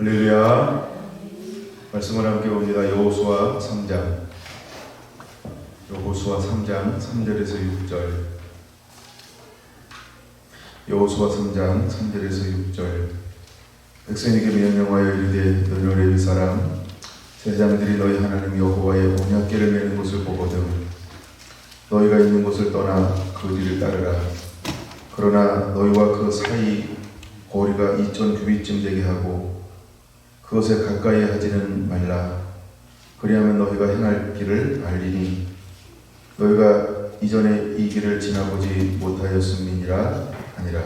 할렐루야. 말씀을 함께 봅니다. 여호수아 3장 3절에서 6절. 여호수아 3장 3절에서 6절. 백성에게 명령하여 이르되 너희 레위 사람 제사장들이 너희 하나님 여호와의 언약궤를 메는 곳을 보거든 너희가 있는 곳을 떠나 그 뒤를 따르라. 그러나 너희와 그 사이 거리가 2,000규빗쯤 되게 하고 그것에 가까이 하지는 말라. 그리하면 너희가 행할 길을 알리니 너희가 이전에 이 길을 지나보지 못하였음이니라 하니라.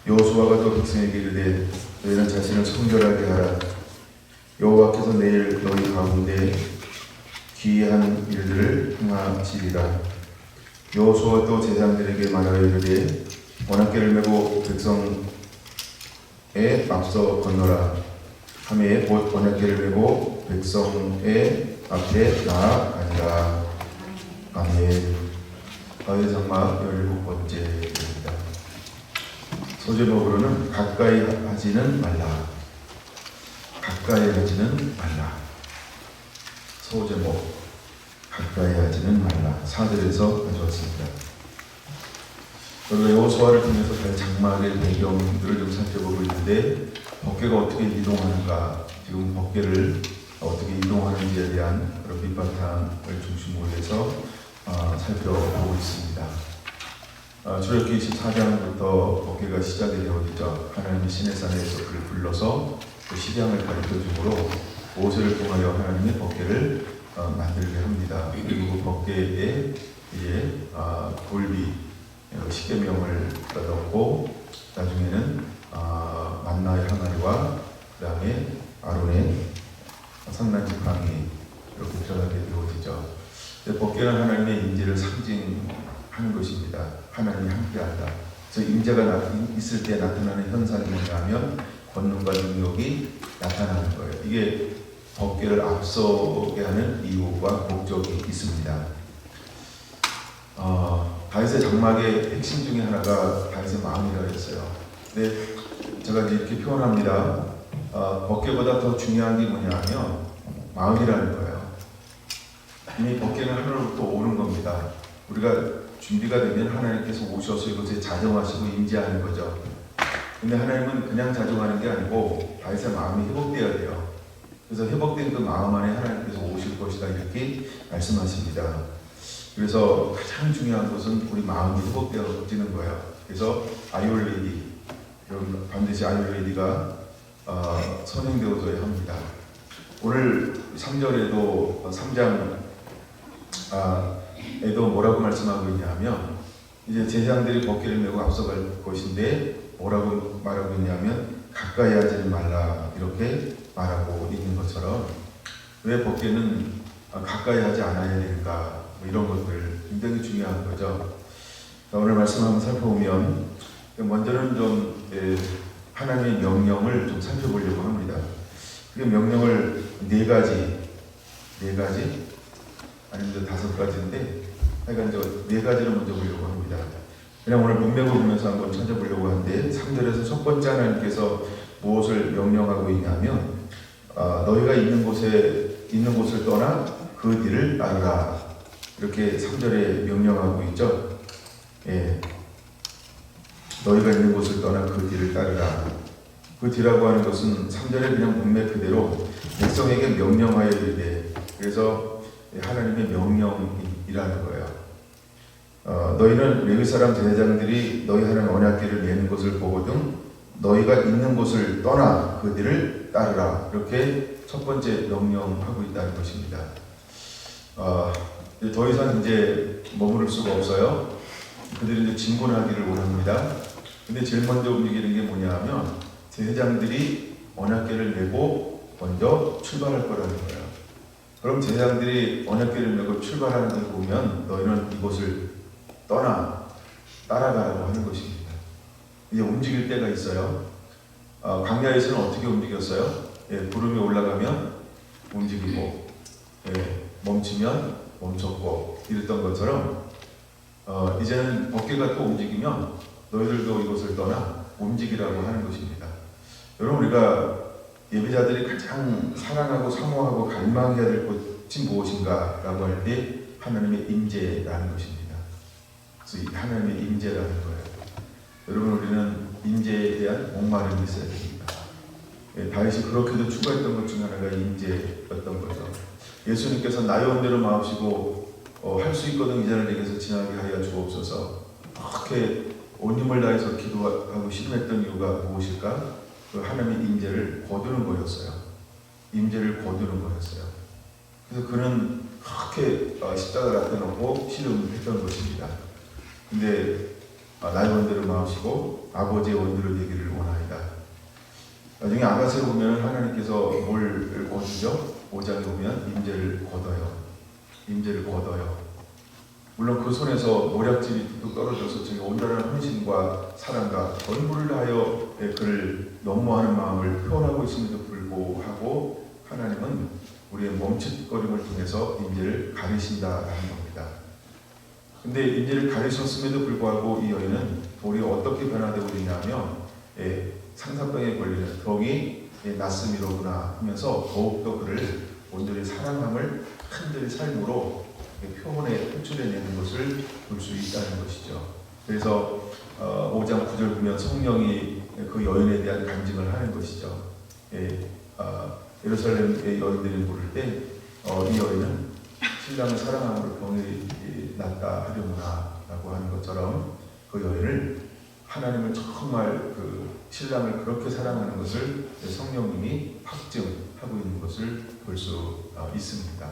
여호수아가 또 백성에게 이르되 너희는 자신을 성결하게 하라. 여호와께서 내일 너희 가운데 기이한 일들을 행하시리라. 여호수아가 또 제사장들에게 말하여 이르되 언약궤를 메고 백성에 앞서 건너라. 하매 곧 언약궤를 메고 백성의 앞에 나아가니라. 아멘. 가위 장막 17번째입니다. 소제목으로는 가까이 하지는 말라. 가까이 하지는 말라. 소제목 가까이 하지는 말라. 4절에서 가져왔습니다. 우리가 여호수아를 통해서 장막의 배경들을 좀 살펴보고 있는데 법궤가 어떻게 이동하는가, 지금 법궤를 어떻게 이동하는지에 대한 그런 밑바탕을 중심으로 해서 살펴보고 있습니다. 출애굽기 24장부터 법궤가 시작이 되어지죠. 하나님이 시내산에서 그를 불러서 그 식양을 가르쳐주므로 모세를 통하여 하나님의 법궤를 만들게 합니다. 그리고 그 법궤에 이제 골비 십계명을 넣고 나중에는 만나의 항아리와 그 다음에 아론의 산난지팡이 이렇게 들어가게 되어지죠. 법궤는 하나님의 임재를 상징하는 것입니다. 하나님이 함께한다. 그래서 임재가 있을 때 나타나는 현상이 뭐냐면 권능과 능력이 나타나는 거예요. 이게 법궤를 앞서게 하는 이유와 목적이 있습니다. 다윗의 장막의 핵심 중에 하나가 다윗의 마음이라고 했어요. 근데 제가 이렇게 표현합니다. 법궤보다 더 중요한 게 뭐냐면 마음이라는 거예요. 이미 법궤는 하늘로부터 오는 겁니다. 우리가 준비가 되면 하나님께서 오셔서 이곳에 자정하시고 임재하는 거죠. 근데 하나님은 그냥 자정하는 게 아니고 다윗의 마음이 회복되어야 돼요. 그래서 회복된 그 마음 안에 하나님께서 오실 것이다 이렇게 말씀하십니다. 그래서 가장 중요한 것은 우리 마음이 회복되어지는 거예요. 그래서 아이올레디, 반드시 아이올레디가 선행되어져야 합니다. 오늘 3절에도 3장에도 뭐라고 말씀하고 있냐면 이제 제사장들이 법궤를 메고 앞서갈 것인데 뭐라고 말하고 있냐면 가까이 하지는 말라 이렇게 말하고 있는 것처럼 왜 법궤는 가까이 하지 않아야 될까? 이런 것들 굉장히 중요한 거죠. 오늘 말씀 한번 살펴보면 먼저는 좀 하나님의 명령을 좀 살펴보려고 합니다. 그 명령을 네 가지 아니면 5가지인데 하여간 네 가지를 먼저 보려고 합니다. 그냥 오늘 문맥을 보면서 한번 찾아보려고 하는데 3절에서 첫 번째 하나님께서 무엇을 명령하고 있냐면 너희가 있는 곳을 떠나 그 뒤를 따르라. 이렇게 3절에 명령하고 있죠. 예. 너희가 있는 곳을 떠나 그 뒤를 따르라. 그 뒤라고 하는 것은 3절에 그냥 문맥 그대로 백성에게 명령하여 이르되, 그래서 하나님의 명령이라는 거예요. 너희는 레위 사람 제사장들이 너희 하나님 언약궤를 메는 것을 보거든 너희가 있는 곳을 떠나 그 뒤를 따르라. 이렇게 첫 번째 명령하고 있다는 것입니다. 더 이상 이제 머무를 수가 없어요. 그들이 이제 진군하기를 원합니다. 근데 제일 먼저 움직이는 게 뭐냐면 제사장들이 언약궤를 메고 먼저 출발할 거라는 거예요. 그럼 제사장들이 언약궤를 메고 출발하는 걸 보면 너희는 이곳을 따라가라고 하는 것입니다. 이제 움직일 때가 있어요. 광야에서는 어떻게 움직였어요? 구름이 올라가면 움직이고, 멈추면 멈췄고 이랬던 것처럼 이제는 법궤가 또 움직이면 너희들도 이곳을 떠나 움직이라고 하는 것입니다. 여러분 우리가 예배자들이 가장 사랑하고 사모하고 갈망해야 될 것이 무엇인가 라고 할 때 하나님의 임재라는 것입니다. 그래서 이 하나님의 임재라는 거예요. 여러분, 우리는 임재에 대한 목마름이 있어야 됩니다. 다윗이 그렇게도 추구했던 것 중 하나가 임재였던 거죠. 예수님께서 나의 원대로 마옵시고 할 수 있거든 이 자를 내게서 지나게 하여 주옵소서. 그렇게 온 힘을 다해서 기도하고 신음했던 이유가 무엇일까? 그 하나님의 임재를 거두는 거였어요. 임재를 거두는 거였어요. 그래서 그는 그렇게 십자가를 앞에 놓고 신음했던 것입니다. 근데 나의 원대로 마옵시고 아버지의 원대로 되기를 원하이다. 나중에 아가서를 보면 하나님께서 뭘 거두죠? 5장에 보면 임재를 거둬요. 임재를 거둬요. 물론 그 손에서 모략질이 뚝뚝 떨어져서 저희 온전한 헌신과 사랑과 전부를 다하여 그를 넘어하는 마음을 표현하고 있음에도 불구하고 하나님은 우리의 멈칫거림을 통해서 임재를 가리신다라는 겁니다. 근데 임재를 가리셨음에도 불구하고 이 여인은 돌이 어떻게 변화되고 있냐면 상사병에 걸리는 병이 낫음이로구나 하면서 더욱더 그를 온전히 사랑함을 한절의 삶으로 표현에 표출해내는 것을 볼 수 있다는 것이죠. 그래서 5장 9절 보면 성령이 그 여인에 대한 간증을 하는 것이죠. 예루살렘의 여인들이 부를 때 이 여인은 신랑을 사랑함으로 병이 낫다 하려구나 라고 하는 것처럼 그 여인을 하나님을 정말 그 신랑을 그렇게 사랑하는 것을 성령님이 확증하고 있는 것을 볼 수 있습니다.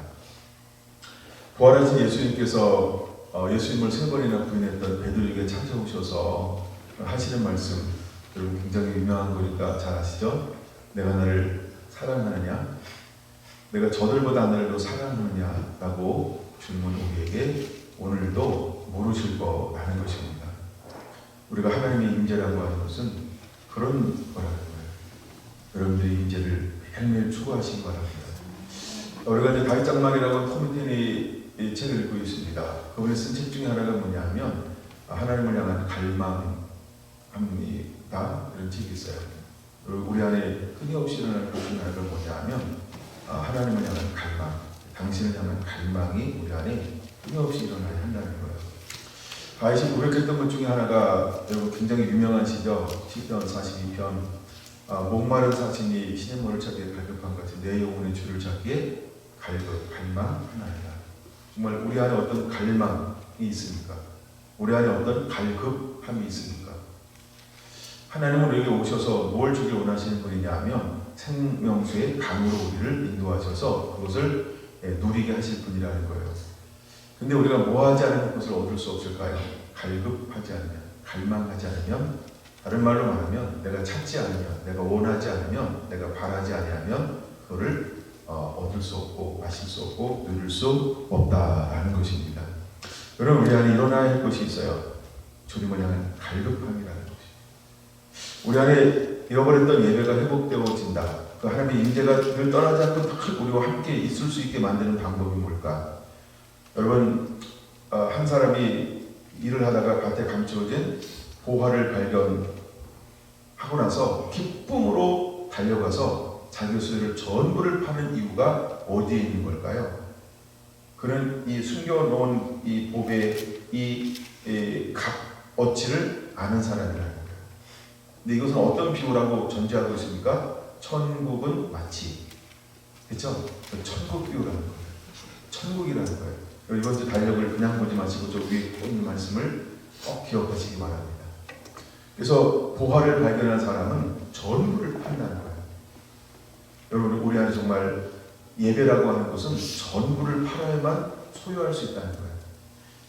부활하신 예수님께서 예수님을 3번이나 부인했던 베드로에게 찾아오셔서 하시는 말씀, 여러분 굉장히 유명한 거니까 잘 아시죠? 내가 나를 사랑하느냐? 내가 저들보다 나를 더 사랑하느냐? 라고 질문 우리에게 오늘도 물으실 거라는 것입니다. 우리가 하나님의 임재라고 하는 것은 그런 거라는 거예요. 여러분들의 임재를 매일매일 추구하신 거랍니다. 우리가 이제 다윗 장막이라고 토미텐이 책을 읽고 있습니다. 그분이 쓴 책 중에 하나가 뭐냐면 하나님을 향한 갈망합니다. 이런 책이 있어요. 우리 안에 끊임없이 일어날 것 중에 하나가 뭐냐면 하나님을 향한 갈망, 당신을 향한 갈망이 우리 안에 끊임없이 일어나야 한다는 거예요. 다윗이 고백했던 것 중에 하나가 여러분 굉장히 유명한 시죠. 시편 42편 목마른 사신이 시냇물을 찾기에 갈급한 같이 내 영혼의 주를 찾기에 갈망하나이다. 정말 우리 안에 어떤 갈망이 있습니까? 우리 안에 어떤 갈급함이 있습니까? 하나님은 우리에게 오셔서 뭘 주길 원하시는 분이냐 하면 생명수의 강으로 우리를 인도하셔서 그것을 누리게 하실 분이라는 거예요. 근데 우리가 뭐하지 않으면 그것을 얻을 수 없을까요? 갈급하지 않으면, 갈망하지 않으면, 다른 말로 말하면 내가 찾지 않으면, 내가 원하지 않으면, 내가 바라지 아니하면 그거를 얻을 수 없고 마실 수 없고 누릴 수 없다라는 것입니다. 여러분, 우리 안에 일어나야 할 것이 있어요. 주님을 향한 갈급함이라는 것입니다. 우리 안에 잃어버렸던 예배가 회복되어진다. 그 하나님의 임재가 늘 떠나지 않고 우리와 함께 있을 수 있게 만드는 방법이 뭘까? 여러분, 한 사람이 일을 하다가 밭에 감추어진 보화를 발견하고 나서 기쁨으로 달려가서 자기 소유를 전부를 파는 이유가 어디에 있는 걸까요? 그는 이 숨겨놓은 이 보배의 이 값어치를 아는 사람이라는 거예요. 근데 이것은 어떤 비유라고 전제하고 있습니까? 천국은 마치, 그렇죠? 천국 비유라는 거예요. 천국이라는 거예요. 이번 주 달력을 그냥 보지 마시고 저 위에 있는 말씀을 꼭 기억하시기 바랍니다. 그래서 보화를 발견한 사람은 전부를 판다는 거예요. 여러분, 우리 안에 정말 예배라고 하는 것은 전부를 팔아야만 소유할 수 있다는 거예요.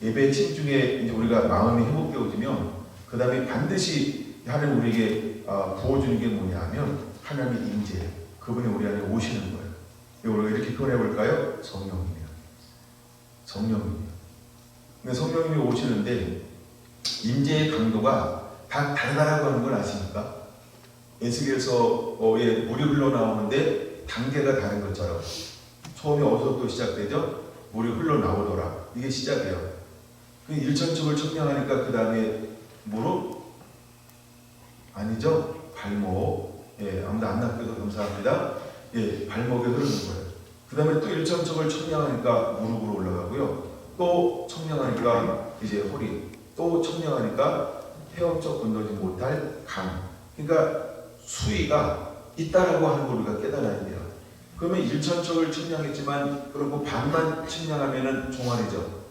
예배 핵심 중에 이제 우리가 마음이 회복되어지면 그 다음에 반드시 하나님 우리에게 부어주는 게 뭐냐 하면 하나님의 임재, 그분이 우리 안에 오시는 거예요. 우리가 이렇게 표현해 볼까요? 성령님이요. 성령님이요. 근데 성령님이 오시는데 임재의 강도가 다 다르다라고 하는 걸 아십니까? 에스겔서 물이 흘러나오는데 단계가 다른 것처럼 처음에 어디서부터 시작되죠? 물이 흘러나오더라. 이게 시작이에요. 1천축을 청량하니까 그 다음에 무릎? 아니죠. 발목, 아무도 안 낚여도 감사합니다. 발목에 흐르는 거예요. 그 다음에 또 일천척을 청량하니까 무릎으로 올라가고요. 또 청량하니까 이제 허리, 또 청량하니까 헤엄쳐 건너지 못할 강. 그러니까 수위가 있다라고 하는 걸 우리가 깨달아야 돼요. 그러면 일천척을 청량했지만 그리고 반만 청량하면은 종아리죠.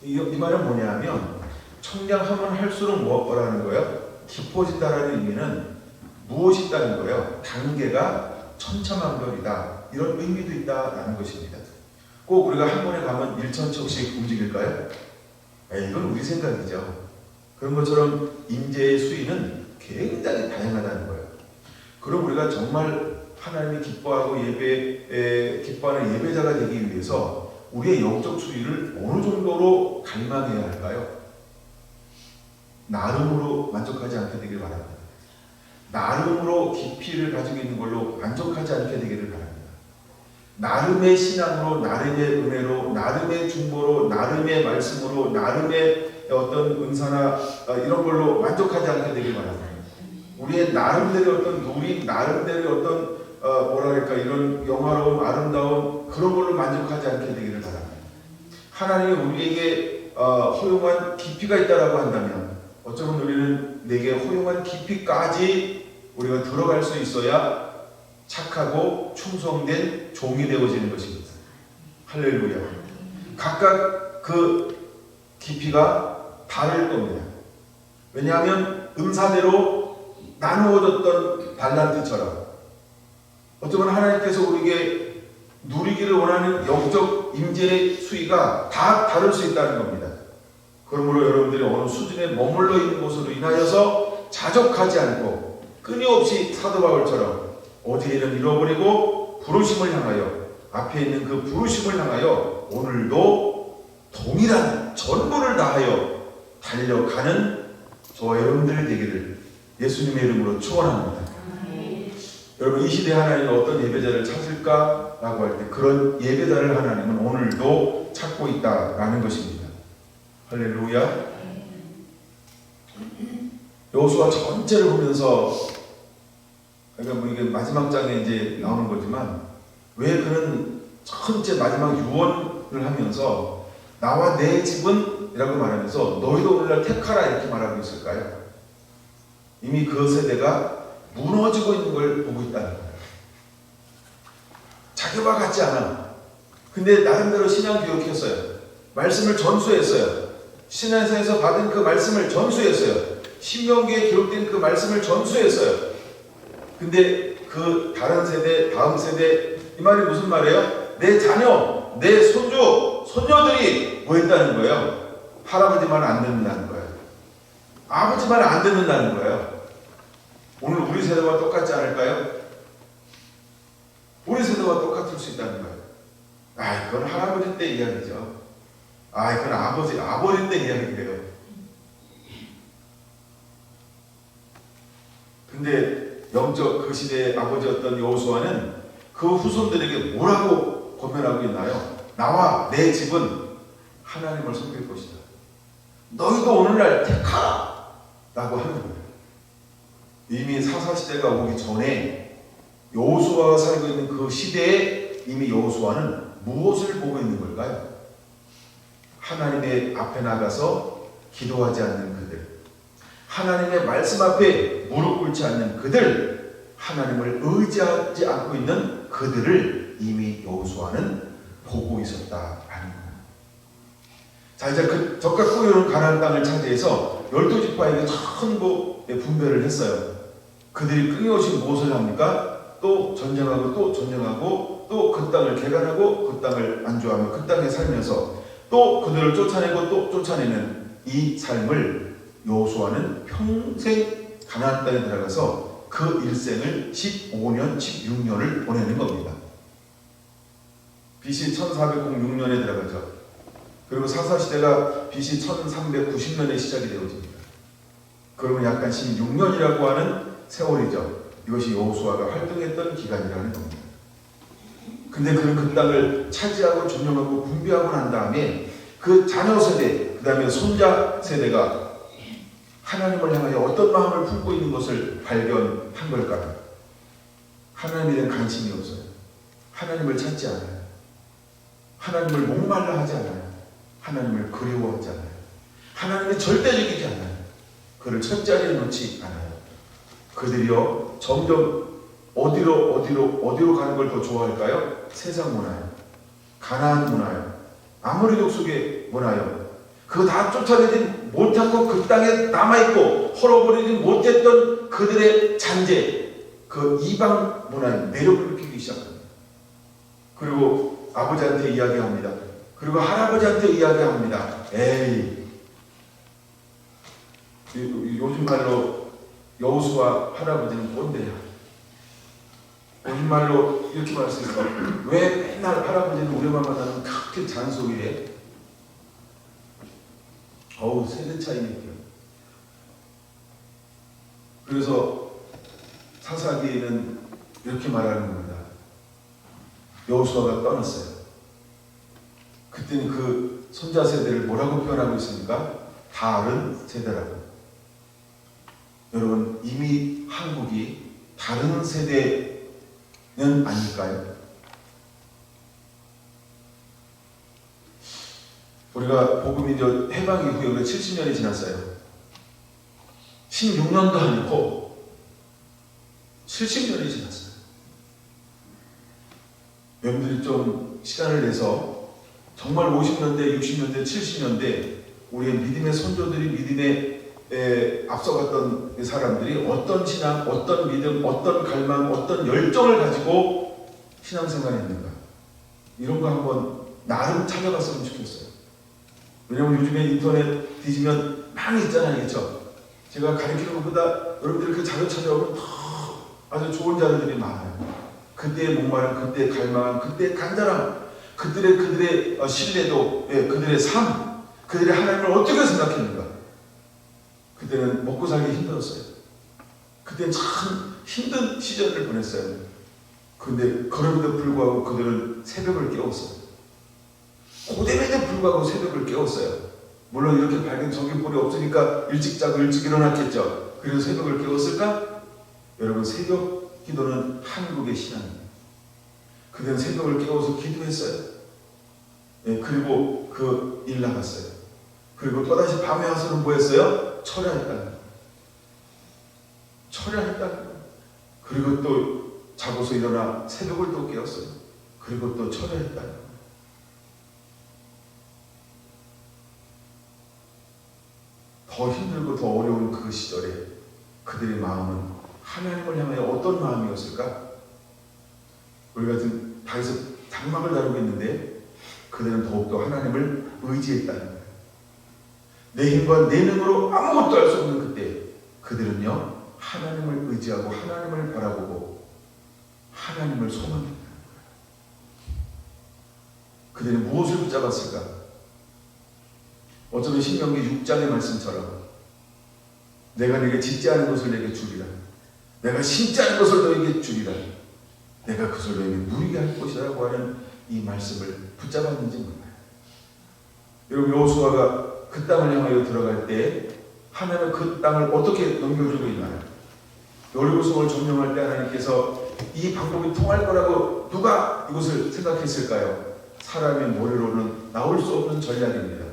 이 말은 뭐냐 하면 청량하면 할수록 뭐라는 거예요? 깊어진다라는 의미는 무엇이 있다는 거예요? 단계가 천차만별이다. 이런 의미도 있다라는 것입니다. 꼭 우리가 한 번에 가면 일천척씩 움직일까요? 이건 우리 생각이죠. 그런 것처럼 임재의 수위는 굉장히 다양하다는 거예요. 그럼 우리가 정말 하나님이 기뻐하고 기뻐하는 예배자가 되기 위해서 우리의 영적 수위를 어느 정도로 갈망해야 할까요? 나름으로 만족하지 않게 되길 바랍니다. 나름으로 깊이를 가지고 있는 걸로 만족하지 않게 되기를 바랍니다. 나름의 신앙으로, 나름의 은혜로, 나름의 중보로, 나름의 말씀으로, 나름의 어떤 은사나 이런 걸로 만족하지 않게 되길 바랍니다. 우리의 나름대로 어떤 누림, 나름대로 어떤 뭐랄까 이런 영화로움, 아름다움 그런 걸로 만족하지 않게 되기를 바랍니다. 하나님이 우리에게 허용한 깊이가 있다라고 한다면 어쩌면 우리는 내게 허용한 깊이까지 우리가 들어갈 수 있어야 착하고 충성된 종이 되어지는 것입니다. 할렐루야. 각각 그 깊이가 다를 겁니다. 왜냐하면 은사대로 나누어졌던 달란트처럼 어쩌면 하나님께서 우리에게 누리기를 원하는 영적 임재의 수위가 다 다를 수 있다는 겁니다. 그러므로 여러분들이 어느 수준에 머물러 있는 것으로 인하여서 자족하지 않고 끊임없이 사도 바울처럼 어디에는 잃어버리고 부르심을 향하여 앞에 있는 그 부르심을 향하여 오늘도 동일한 전부를 다하여 달려가는 저와 여러분들이 되기를 예수님의 이름으로 축원합니다. 여러분 이 시대에 하나님은 어떤 예배자를 찾을까라고 할 때 그런 예배자를 하나님은 오늘도 찾고 있다라는 것입니다. 할렐루야. 여호수아 전체를 보면서 그러니까 뭐 이게 마지막 장에 이제 나오는 거지만 왜 그는 전체 마지막 유언을 하면서 나와 내 집은 이라고 말하면서 너희도 오늘날 택하라 이렇게 말하고 있을까요? 이미 그 세대가 무너지고 있는 걸 보고 있다는 거예요. 자기와 같지 않아. 근데 나름대로 신앙 교육했어요. 말씀을 전수했어요. 신앙에서 받은 그 말씀을 전수했어요. 신명기에 기록된 그 말씀을 전수했어요. 근데 그 다른 세대, 다음 세대 이 말이 무슨 말이에요? 내 자녀, 내 손주, 손녀들이 뭐 했다는 거예요? 할아버지 말 안 듣는다는 거예요. 아버지 말 안 듣는다는 거예요. 오늘 우리 세대와 똑같지 않을까요? 우리 세대와 똑같을 수 있다는 거예요. 그건 할아버지 때 이야기죠. 그건 아버지 때 이야기예요. 근데 영적 그 시대의 아버지였던 여호수아는 그 후손들에게 뭐라고 권면하고 있나요? 나와 내 집은 하나님을 섬길 것이다. 너희도 오늘날 택하라 라고 하는 거예요. 이미 사사시대가 오기 전에 여호수아가 살고 있는 그 시대에 이미 여호수아는 무엇을 보고 있는 걸까요? 하나님의 앞에 나가서 기도하지 않는 그들, 하나님의 말씀 앞에 무릎 꿇지 않는 그들, 하나님을 의지하지 않고 있는 그들을 이미 여호수아는 보고 있었다라는 거예요. 자, 이제 그 적과 꿀이 가나안 땅을 차지해서 12지파에게 전부 분배를 했어요. 그들이 끊임없이 무엇을 합니까? 또 전쟁하고 또 전쟁하고 또 그 땅을 개간하고 그 땅을 안주하며 그 땅에 살면서 또 그들을 쫓아내고 또 쫓아내는 이 삶을 여호수아는 평생 가나안 땅에 들어가서 그 일생을 15년, 16년을 보내는 겁니다. BC 1406년에 들어가죠. 그리고 사사시대가 BC 1390년에 시작이 되어집니다. 그러면 약간 16년이라고 하는 세월이죠. 이것이 여호수아가 활동했던 기간이라는 겁니다. 근데 그는 그 땅을 차지하고 점령하고 분배하고 난 다음에 그 자녀 세대, 그 다음에 손자 세대가 하나님을 향하여 어떤 마음을 품고 있는 것을 발견한 걸까요? 하나님에 대한 관심이 없어요. 하나님을 찾지 않아요. 하나님을 목말라 하지 않아요. 하나님을 그리워하지 않아요. 하나님이 절대적이지 않아요. 그를 첫자리에 놓지 않아요. 그들이요 점점 어디로 가는 걸 더 좋아할까요? 세상 문화요, 가나안 문화요, 아모리 족속의 문화요. 그거 다 쫓아내지 못하고 그 땅에 남아있고 헐어버리지 못했던 그들의 잔재, 그 이방 문화의 매력을 느끼기 시작합니다. 그리고 아버지한테 이야기합니다. 그리고 할아버지한테 이야기합니다. 에이, 요즘 말로 여호수아 할아버지는 꼰대야. 요즘 말로 이렇게 말했으니까 왜 맨날 할아버지는 우리 엄마 만나면 그렇게 잔소리해? 어우, 세대 차이니까요. 그래서 사사기에는 이렇게 말하는 겁니다. 여호수아가 떠났어요. 그때는 그 손자 세대를 뭐라고 표현하고 있습니까? 다른 세대라고. 여러분, 이미 한국이 다른 세대는 아닐까요? 우리가 복음이 해방 이후에 70년이 지났어요. 16년도 아니고 70년이 지났어요. 여러분들이 좀 시간을 내서 정말 50년대, 60년대, 70년대 우리의 믿음의 선조들이 믿음에 앞서갔던 사람들이 어떤 신앙, 어떤 믿음, 어떤 갈망, 어떤 열정을 가지고 신앙생활을 했는가, 이런 거 한번 나름 찾아봤으면 좋겠어요. 왜냐면 요즘에 인터넷 뒤지면 많이 있잖아요, 그렇죠? 제가 가르치는 것보다 여러분들이 그 자료 찾아오면 더 아주 좋은 자료들이 많아요. 그때의 목마름, 그때의 갈망, 그때의 간절함, 그들의 신뢰도, 그들의 삶, 그들의 하나님을 어떻게 생각했는가. 그때는 먹고 살기 힘들었어요. 그때는 참 힘든 시절을 보냈어요. 그런데 그럼에도 불구하고 그들은 새벽을 깨웠어요. 고됨에도 불구하고 새벽을 깨웠어요. 물론 이렇게 밝은 전기불이 없으니까 일찍 자고 일찍 일어났겠죠. 그래서 새벽을 깨웠을까? 여러분, 새벽 기도는 한국의 신앙입니다. 그들은 새벽을 깨워서 기도했어요. 그리고 그 일 나갔어요. 그리고 또다시 밤에 와서는 뭐 했어요? 철야했다는 거예요. 철야했다는 거예요. 그리고 또 자고서 일어나 새벽을 또 깨웠어요. 그리고 또 철야했다는 거예요. 더 힘들고 더 어려운 그 시절에 그들의 마음은 하나님을 향하여 어떤 마음이었을까? 우리가 지금 다에서 장막을 다루고 있는데 그들은 더욱더 하나님을 의지했다는 거예요. 내 힘과 내 능으로 아무것도 할 수 없는 그때 그들은요 하나님을 의지하고 하나님을 바라보고 하나님을 소망했다는 거예요. 그들은 무엇을 붙잡았을까? 어쩌면 신명기 6장의 말씀처럼 내가 네게 짓지 않은 것을 내게 주리라, 내가 심지 않은 것을 너에게 주리라, 내가 그것을 너에게 누리게 할 것이라고 하는 이 말씀을 붙잡았는지 몰라요. 여러분, 여호수아가 그 땅을 향하여 들어갈 때 하나님은 그 땅을 어떻게 넘겨주고 있나요? 여리고성을 점령할 때 하나님께서 이 방법이 통할 거라고 누가 이것을 생각했을까요? 사람의 머리로는 나올 수 없는 전략입니다.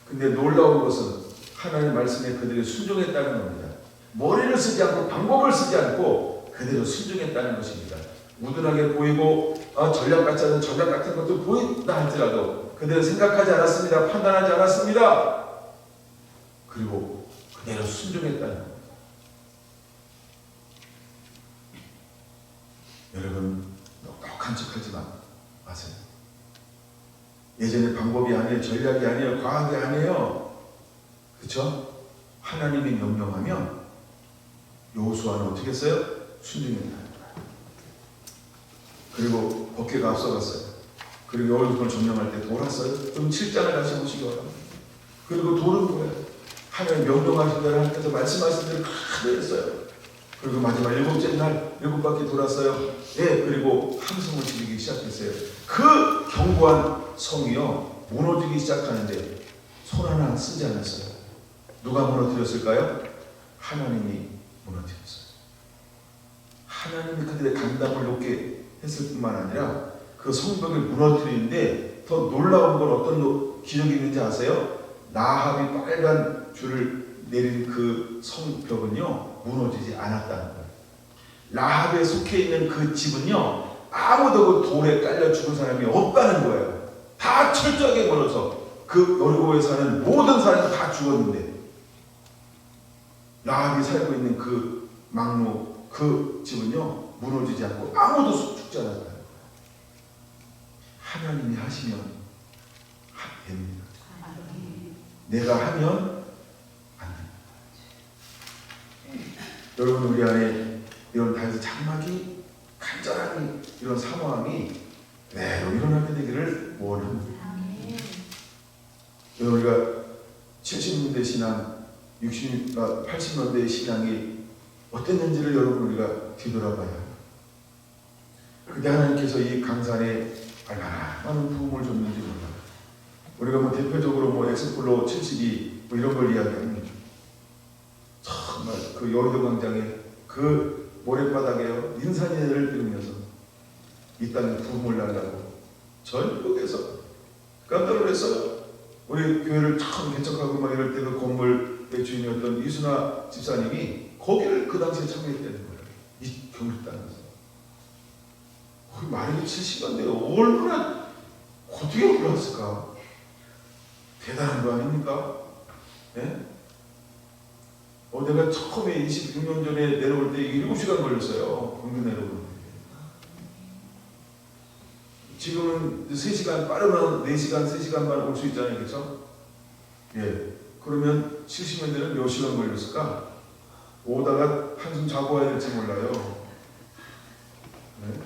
근데 놀라운 것은 하나님의 말씀에 그들이 순종했다는 겁니다. 머리를 쓰지 않고 방법을 쓰지 않고 그대로 순종했다는 것입니다. 우둔하게 보이고 전략 같지 않은 전략 같은 것도 보인다 할지라도 그들은 생각하지 않았습니다. 판단하지 않았습니다. 그리고 그대로 순종했다는 겁니다. 여러분, 똑똑한 척하지 마세요. 예전에 방법이 아니에요, 전략이 아니에요, 과학이 아니에요. 그렇죠? 하나님이 명령하면 여호수아는 어떻게 했어요? 순종했다는 거예요. 그리고 법궤가 앞서갔어요. 그리고 여호수아를 점령할 때 돌았어요. 좀 7장을 다시 보시기 바랍니다. 그리고 도는 거예요. 하나님 명령하신 대로 하나님께서 말씀하신 대로 그대로 했어요. 그리고 마지막 7째 날 7바퀴 돌았어요. 그리고 함성을 지르기 시작했어요. 그 견고한 성이요 무너지기 시작하는데 손 하나 쓰지 않았어요. 누가 무너뜨렸을까요? 하나님이 무너뜨렸어요. 하나님이 그들의 감당을 높게 했을 뿐만 아니라 그 성벽을 무너뜨리는데 더 놀라운 건 어떤 기적이 있는지 아세요? 라합이 빨간 줄을 내린 그 성벽은요 무너지지 않았다는 거예요. 라합에 속해 있는 그 집은요 아무도 그 돌에 깔려 죽은 사람이 없다는 거예요. 다 철저하게 멀어서 그 여리고에 사는 모든 사람이 다 죽었는데 라합이 살고 있는 그 망로 그 집은요 무너지지 않고 아무도 죽지 않았다. 하나님이 하시면 됩니다. 내가 하면 안 됩니다. 여러분 우리 안에 이런 다윗의 장막이 간절한 이런 사모함이 그대로 일어나게 되기를 원합니다. 우리가 70년대 신앙, 60, 80년대의 신앙이 어땠는지를 여러분 우리가 뒤돌아봐야 합니다. 그때 하나님께서 이 강산에 얼마나 많은 부흥을 줬는지 몰라요. 우리가 뭐 대표적으로 뭐 엑스플로 72 뭐 이런 걸 이야기합니다. 정말 그 여의도 광장에 그 모래바닥에 인산인해를 띄우면서 이 땅에 부흥을 날라고 전국에서 깜짝 놀랐어요. 우리 교회를 처음 개척하고 막 이럴 때 그 건물의 주인이었던 이순아 집사님이 거기를 그 당시에 참여했다는 거예요. 이 경주 땅에서. 만약에 70년대에 얼마나 어떻게 올랐을까? 대단한 거 아닙니까? 네? 내가 처음에 26년 전에 내려올 때 7시간 걸렸어요. 경주 내려오는데. 지금은 3시간, 빠르면 4시간, 3시간 반 올 수 있잖아요. 그렇죠? 예. 그러면 70년대는 몇 시간 걸렸을까? 오다가 한숨 자고 와야 될지 몰라요. 네?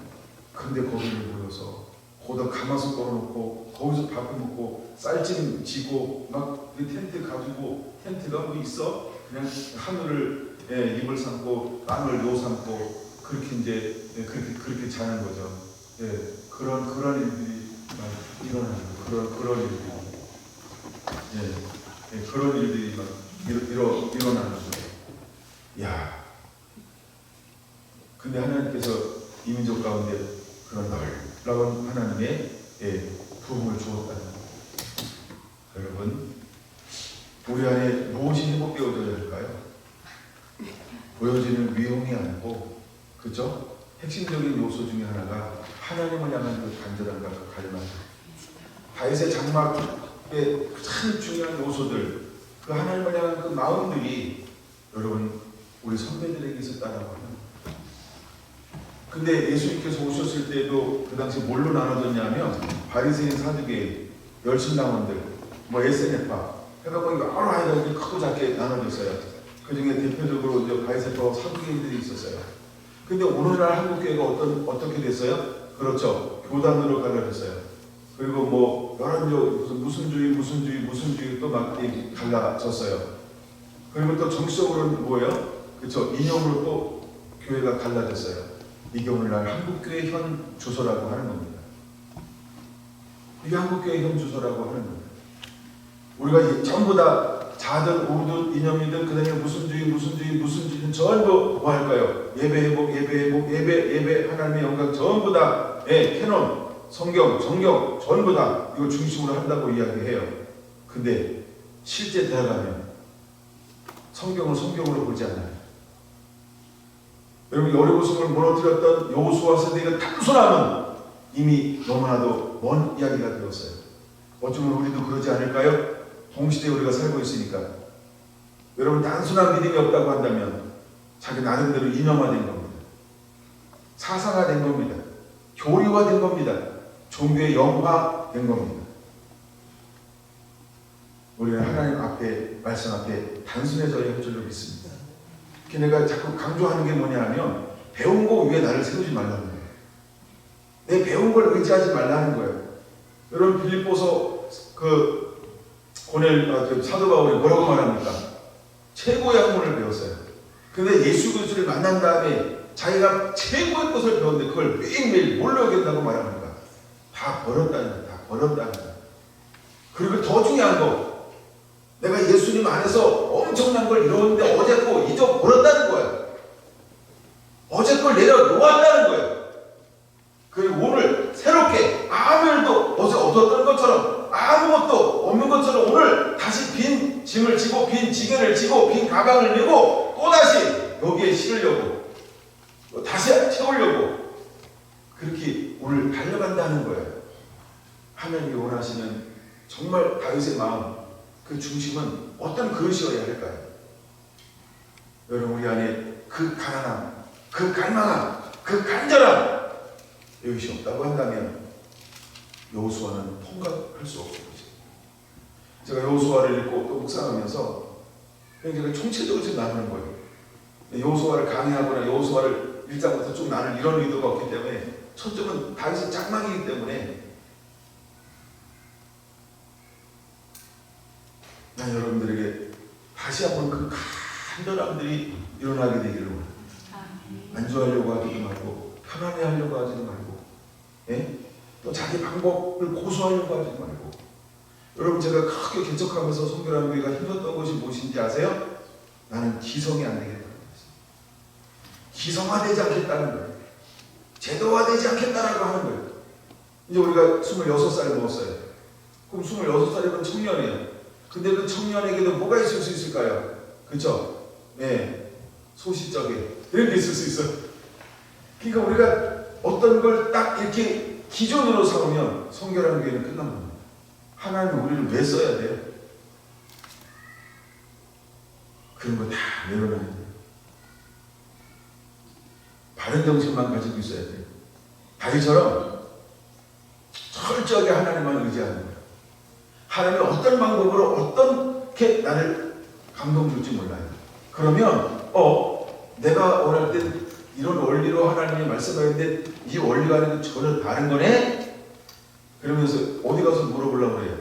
근데 거기를 모여서 거기다 가마솥 걸어놓고 거기서 밥을 먹고 쌀찜 지고 막 텐트 가지고 텐트가 뭐 있어? 그냥 하늘을 입을 삼고 땅을 요 삼고 그렇게 이제 그렇게 자는 거죠. 그런 일들이 막 일어나는 거예요. 그런 일들이 그런 일들이 막 일어나는 거예요. 야, 근데 하나님께서 이 민족 가운데 그런 놀라운 하나님의 부흥을 주었다는 거예요. 여러분, 우리 안에 무엇이 회복되어져야 할까요? 보여지는 위험이 아니고, 그죠? 핵심적인 요소 중에 하나가 하나님을 향한 그 간절함과 그 갈망. 다윗의 장막의 참 중요한 요소들, 그 하나님을 향한 그 마음들이 여러분 우리 선배들에게 있었다라고 합니다. 근데 예수님께서 오셨을 때도 그 당시 뭘로 나눠졌냐면 바리새인, 사두개인, 열심당원들, 뭐 에세네파, 그러니까 뭐 여러 아이가 크고 작게 나눠졌어요. 그 중에 대표적으로 이제 바리새인과 사두개인들이 있었어요. 근데 오늘날 한국교회가 어떻게 됐어요? 그렇죠. 교단으로 갈라졌어요. 그리고 뭐 여러 무슨 주의 또 막 갈라졌어요. 그리고 또 정치적으로는 뭐예요? 그렇죠. 이념으로 또 교회가 갈라졌어요. 이게 오늘날 한국교회 현 주소라고 하는 겁니다. 이게 한국교회 현 주소라고 하는 겁니다. 우리가 전부 다 자든 우든 이념이든 그 다음에 무슨 주의 전부 뭐 할까요? 예배 하나님의 영광 전부 다 캐논, 성경, 정경 전부 다 이거 중심으로 한다고 이야기해요. 근데 실제 들어가면 성경을 성경으로 보지 않아요. 여러분 여리고성을 무너뜨렸던 여호수아 세대가 단순함은 이미 너무나도 먼 이야기가 되었어요. 어쩌면 우리도 그러지 않을까요? 동시대에 우리가 살고 있으니까. 여러분 단순한 믿음이 없다고 한다면 자기 나름대로 이념화된 겁니다. 사상화된 겁니다. 교리화된 겁니다. 종교의 영화된 겁니다. 우리는 하나님 앞에, 말씀 앞에 단순해져야 할 줄로 믿습니다. 내가 자꾸 강조하는 게 뭐냐 하면 배운 거 위에 나를 세우지 말라는 거예요. 내 배운 걸 의지하지 말라는 거예요. 여러분 빌립보서 사도 바울이 뭐라고 말합니까? 최고의 학문을 배웠어요. 근데 예수 그리스도를 만난 다음에 자기가 최고의 것을 배웠는데 그걸 매일매일 뭘로 여긴다고 말합니까? 다 버렸다는 거예요. 그리고 더 중요한 거, 내가 예수님 안에서 엄청난 걸 이루었는데 어제 거 잊어버렸다는 거예요. 어제 걸 빈 가방을 메고 또다시 여기에 실으려고 또 다시 채우려고 그렇게 오늘 달려간다는 거예요. 하나님이 원하시는 정말 다윗의 마음, 그 중심은 어떤 그릇이어야 할까요? 여러분, 우리 안에 그 가난함, 그 갈망함, 그 간절함 이것이 없다고 한다면 여호수아는 통과할 수 없는 거죠. 제가 여호수아를 읽고 또 묵상하면서 제가 총체적으로 좀 나누는 거예요. 여호수아를 강의하거나 여호수아를 1장부터 쭉 나눌 이런 의도가 없기 때문에 초점은 다윗의 짝망이기 때문에 난 여러분들에게 다시 한번 그 간절함들이 일어나게 되기를 원합니다. 안주하려고 하지도 말고 편안해하려고 하지도 말고 또 자기 방법을 고수하려고 하지 말고. 여러분, 제가 크게 개척하면서 선교라는 교회가 힘줬던 것이 무엇인지 아세요? 나는 기성이 안 되겠다는 것입니다. 기성화되지 않겠다는 거예요. 제도화되지 않겠다라고 하는 거예요. 이제 우리가 26살 먹었어요. 그럼 26살이면 청년이에요. 근데 그 청년에게도 뭐가 있을 수 있을까요? 그렇죠? 소시적에 이런 게 있을 수 있어요. 그러니까 우리가 어떤 걸 딱 이렇게 기존으로 삼으면 선교라는 교회는 끝난 겁니다. 하나님은 우리를 왜 써야 돼요? 그런 거 다 내려놔야 돼요. 바른 정신만 가지고 있어야 돼요. 다윗처럼 철저하게 하나님만 의지하는 거예요. 하나님이 어떤 방법으로 어떻게 나를 감동 줄지 몰라요. 그러면 내가 원할 때 이런 원리로 하나님이 말씀하는데 이 원리가 전혀 다른 거네? 그러면서 어디 가서 물어보려고 그래요.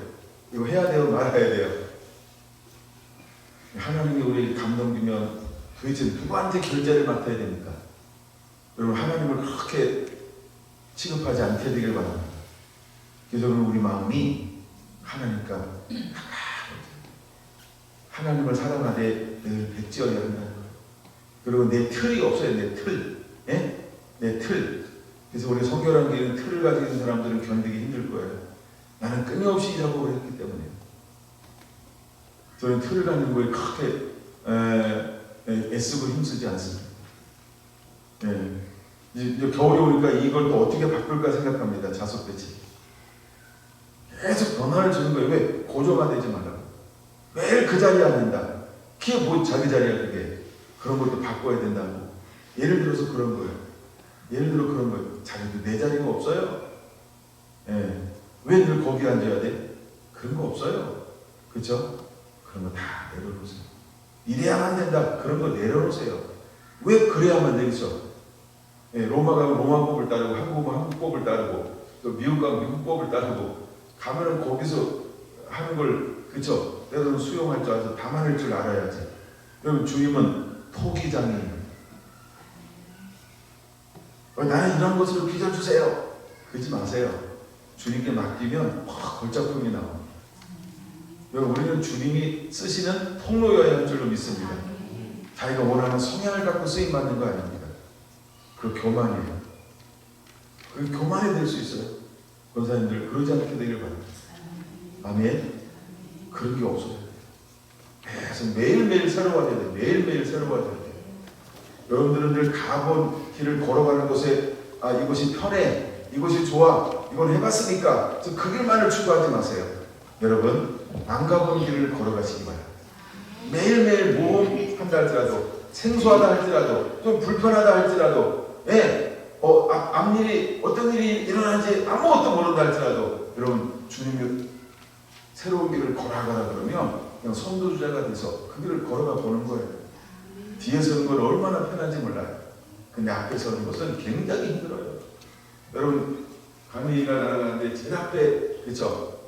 이거 해야 돼요? 말아야 돼요? 하나님이 우리에게 감동 주면 도대체 누구한테 결제를 맡아야 됩니까? 여러분, 하나님을 그렇게 취급하지 않게 되길 바랍니다. 그래서 우리 마음이 하나님과 가까워져요. 하나님을 사랑하되 늘 백지어야 한다는 거예요. 그리고 내 틀이 없어요. 내 틀. 내 틀. 그래서 우리 선교라는 교회는 틀을 가지고 있는 사람들은 견디기 힘들 거예요. 나는 끊임없이 작업을 했기 때문에. 저는 틀을 갖는 거에 크게 애쓰고 힘쓰지 않습니다. 이제 겨울이 오니까 이걸 또 어떻게 바꿀까 생각합니다. 자석 배치. 계속 변화를 주는 거예요. 왜? 고정화되지 말라고. 매일 그 자리에 앉는다. 그게 뭐 자기 자리야 그게. 그런 것도 바꿔야 된다고. 예를 들어서 그런 거예요. 예를 들어 그런 거예요. 자기도 내 자리가 없어요. 왜 늘 거기 앉아야 돼? 그런 거 없어요. 그렇죠? 그런 거 다 내려놓으세요. 이래야만 된다. 그런 거 내려놓으세요. 왜 그래야만 되겠어? 로마 가면 로마법을 따르고 한국 가면 한국법을 따르고 또 미국 가면 미국법을 따르고 가면은 거기서 하는 걸 그쵸? 때로는 수용할 줄 알아서 담아낼 줄 알아야지. 여러분, 주님은 포기장애입니다. 나는 이런 것으로 빚어주세요. 그러지 마세요. 주님께 맡기면 걸작품이 나옵니다. 여러분, 우리는 주님이 쓰시는 통로여야 할 줄로 믿습니다. 자기가 원하는 성향을 갖고 쓰임받는 거 아닙니다. 그 교만이에요. 그 교만이 될 수 있어요. 권사님들 그러지 않게 되길 바랍니다. 아멘. 그런 게 없어요. 계속 매일매일 새로워져야 돼요. 매일매일 새로워져야 돼요. 여러분들은 늘 가본 길을 걸어가는 곳에 이곳이 편해, 이곳이 좋아, 이걸 해봤으니까 그 길만을 추구하지 마세요. 여러분, 안 가본 길을 걸어가시기 바랍니다. 매일매일 모험한다 할지라도, 생소하다 할지라도, 좀 불편하다 할지라도, 앞일이 어떤 일이 일어나는지 아무것도 모른다 할지라도, 여러분, 주님이 새로운 길을 걸어가라 그러면 그냥 선도주자가 돼서 그 길을 걸어가 보는 거예요. 뒤에 서는 건 얼마나 편한지 몰라요. 근데 앞에 서는 것은 굉장히 힘들어요. 여러분, 강의가 날아가는데 제일 앞에, 그쵸?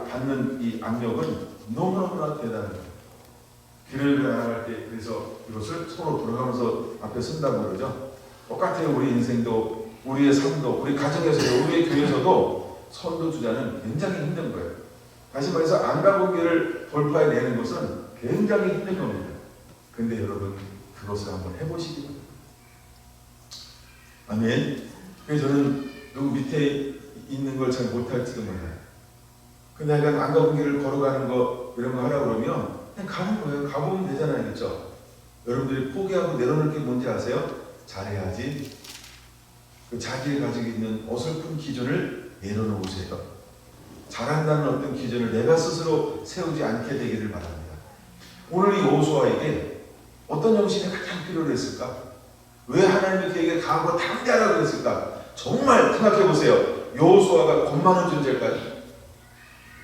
받는 이 압력은 너무너무나 대단해요. 길을 나아갈 때, 그래서 이것을 서로 돌아가면서 앞에 선다고 그러죠. 똑같아요. 우리 인생도, 우리의 삶도, 우리 가정에서도, 우리의 교회에서도 선도주자는 굉장히 힘든 거예요. 다시 말해서 안 가본 길을 돌파해내는 것은 굉장히 힘든 겁니다. 근데 여러분, 그것을 한번 해보시기 바랍니다. 아멘. 그래서 저는 누구 밑에 있는 걸 잘 못할지도 몰라요. 근데 약간 안 가본 길을 걸어가는 거, 이런 거 하라고 그러면 그냥 가는 거예요. 가보면 되잖아요. 그렇죠? 여러분들이 포기하고 내려놓을 게 뭔지 아세요? 잘해야지. 그 자기가 가지고 있는 어설픈 기준을 내려놓으세요. 잘한다는 어떤 기준을 내가 스스로 세우지 않게 되기를 바랍니다. 오늘 이 여호수아에게 어떤 정신이 가장 필요했을까? 왜 하나님이 그에게 강하고 담대하라고 그랬을까? 정말 생각해 보세요. 여호수아가 겁 많은 존재일까요?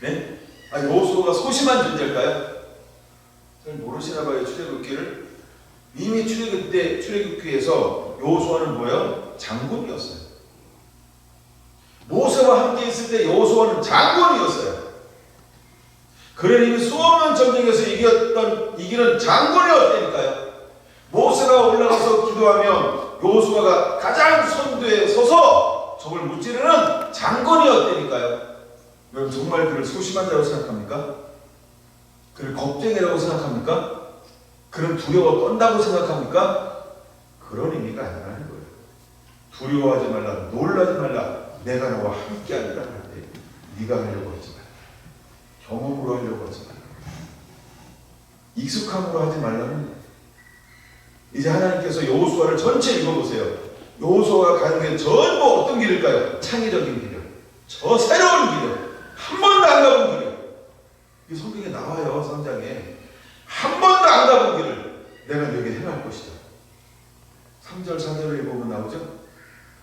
네? 여호수아가 소심한 존재일까요? 잘 모르시나 봐요. 출애굽기를. 이미 출애굽 때 출애굽기에서 여호수아는 뭐예요? 장군이었어요. 모세와 함께 있을 때 여호수아는 장군이었어요. 그래 이미 수없는 전쟁에서 이기는 장군이었다니까요. 모세가 올라가서 기도하면 여호수아가 가장 선두에 서서 적을 무찌르는 장군이었다니까요. 여러분 정말 그를 소심한 자라고 생각합니까? 그를 겁쟁이라고 생각합니까? 그를 두려워 떤다고 생각합니까? 그런 의미가 아니라는 거예요. 두려워하지 말라, 놀라지 말라. 내가 너와 함께하리라 할 때 네가 하려고 하지 말라. 경험으로 하려고 하지 말라. 익숙함으로 하지 말라는 거예요. 이제 하나님께서 여호수아를 전체 읽어보세요. 여호수아가 가는 게 전부 어떤 길일까요? 창의적인 길이요. 저 새로운 길이요. 한 번도 안 가본 길이요. 이 성경에 나와요. 성장에 한 번도 안 가본 길을 내가 너에게 행할 것이다. 3절 4절에 보면 나오죠.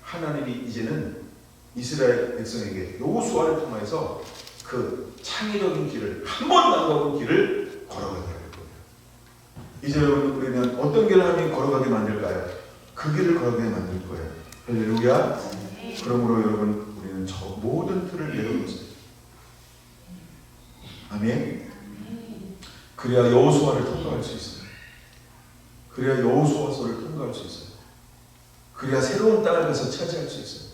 하나님이 이제는 이스라엘 백성에게 여호수아를 통해서 그 창의적인 길을 한 번도 안 가본 길을 걸어가게 할 거예요. 이제 여러분 우리는 어떤 길을 하나님이 걸어가게 만들까요? 그 길을 걸어가게 만들 거예요. 할렐루야. 그러므로 여러분 우리는 저 모든 틀을 내려놓습니다. 아멘. 그래야 여호수아를 통과할 수 있어요. 그래야 여호수아서를 통과할 수 있어요. 그래야 새로운 땅을 가서 차지할 수 있어요.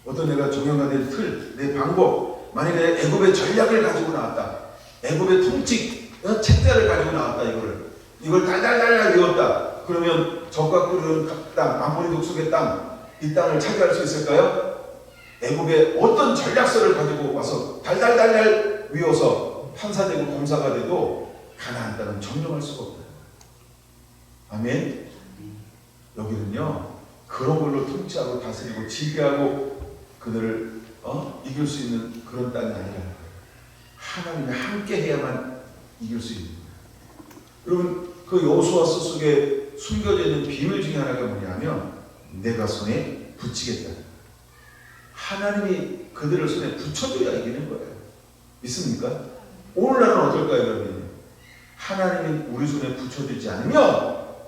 어떤 내가 적용하는 틀, 내 방법, 만약에 애굽의 전략을 가지고 나왔다. 애굽의 통치, 책자를 가지고 나왔다. 이걸 달달달 외웠다. 그러면 적과 끄는 땅, 아모리 족속의 땅, 이 땅을 차지할 수 있을까요? 애굽의 어떤 전략서를 가지고 와서 달달달달 외워서 판사되고 검사가 돼도 가나안 땅은 점령할 수가 없다. 아멘. 여기는요 그런 걸로 통치하고 다스리고 지배하고 그들을 이길 수 있는 그런 땅이 아니라는 거예요. 하나님이 함께 해야만 이길 수 있는 거예요. 여러분 그 여호수아서 속에 숨겨져 있는 비밀 중에 하나가 뭐냐면 내가 손에 붙이겠다. 하나님이 그들을 손에 붙여줘야 이기는 거예요. 믿습니까? 오늘날은 어떨까요 여러분? 하나님이 우리 손에 붙여주지 않으면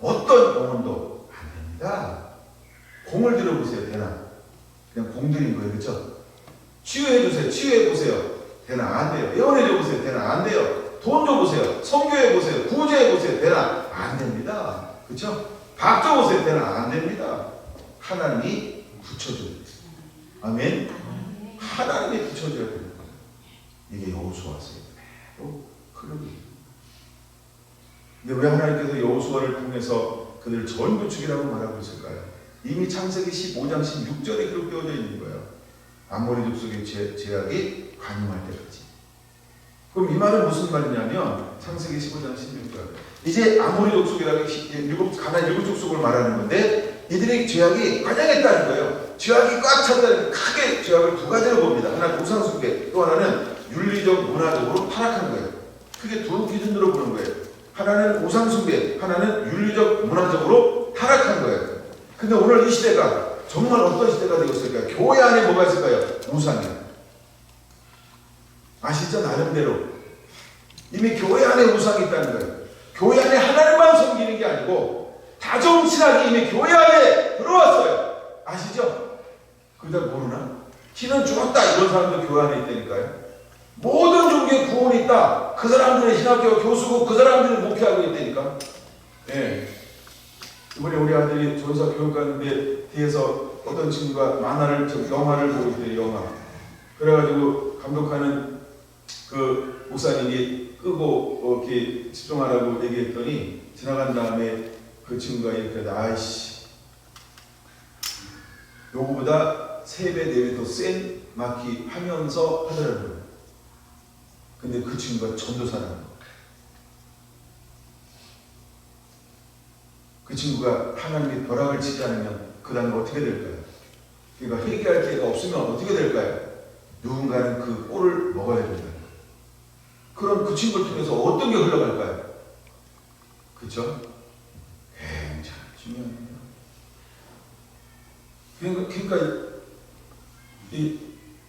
어떤 영혼도 안 됩니다. 공을 들어보세요. 되나? 그냥 공 들인 거예요. 그렇죠? 치유해주세요. 치유해보세요. 되나? 안 돼요. 예언해줘보세요. 되나? 안 돼요. 돈 줘보세요. 선교해보세요. 구제해보세요. 되나? 안 됩니다. 그렇죠? 밥 줘보세요. 되나? 안 됩니다. 하나님이 붙여줘야 돼요. 아멘? 하나님이 붙여줘야 됩니다. 이게 여호수아서예요. 흐름이. 근데 왜 하나님께서 여호수아를 통해서 그들을 전부 죽이라고 말하고 있을까요? 이미 창세기 15장 16절에 기록되어져 있는 거예요. 아모리 족속의 죄악이 관용할 때까지. 그럼 이 말은 무슨 말이냐면 창세기 15장 16절. 이제 아모리 족속이라고 가나안 7족속을 말하는 건데 이들의 죄악이 관영했다는 거예요. 죄악이 꽉 찼다는 크게 죄악을 두 가지로 봅니다. 하나는 우상숭배, 또 하나는 윤리적 문화적으로 타락한 거예요. 크게 두 기준으로 보는 거예요. 하나는 우상숭배, 하나는 윤리적 문화적으로 타락한 거예요. 근데 오늘 이 시대가 정말 어떤 시대가 되었을까요? 교회 안에 뭐가 있을까요? 우상이요. 아시죠? 나름대로 이미 교회 안에 우상이 있다는 거예요. 교회 안에 하나님만 섬기는 게 아니고 다종 신학이 이미 교회 안에 들어왔어요. 아시죠? 그걸 모르나? 신은 죽었다 이런 사람도 교회 안에 있다니까요. 모든 종교에 구원이 있다. 그 사람들은 신학교 교수고 그 사람들은 목회하고 있다니까. 예. 이번에 우리 아들이 전사 교육 갔는데 뒤에서 어떤 친구가 영화를 보고 있대요. 영화. 그래가지고 감독하는 그 목사님이 끄고 이렇게 집중하라고 얘기했더니 지나간 다음에 그 친구가 이렇게 아이씨 요거보다 3배 4배 더 센 마키 하면서 하더라고요. 근데 그 친구가 전도사라는 거. 친구가 하나님의 벼락을 치지 않으면 그 다음에 어떻게 될까요? 그러니까 회개할 기회가 없으면 어떻게 될까요? 누군가는 그 꼴을 먹어야 된다. 그럼 그 친구를 통해서 어떤 게 흘러갈까요? 그렇죠? 굉장히 중요합니다. 그러니까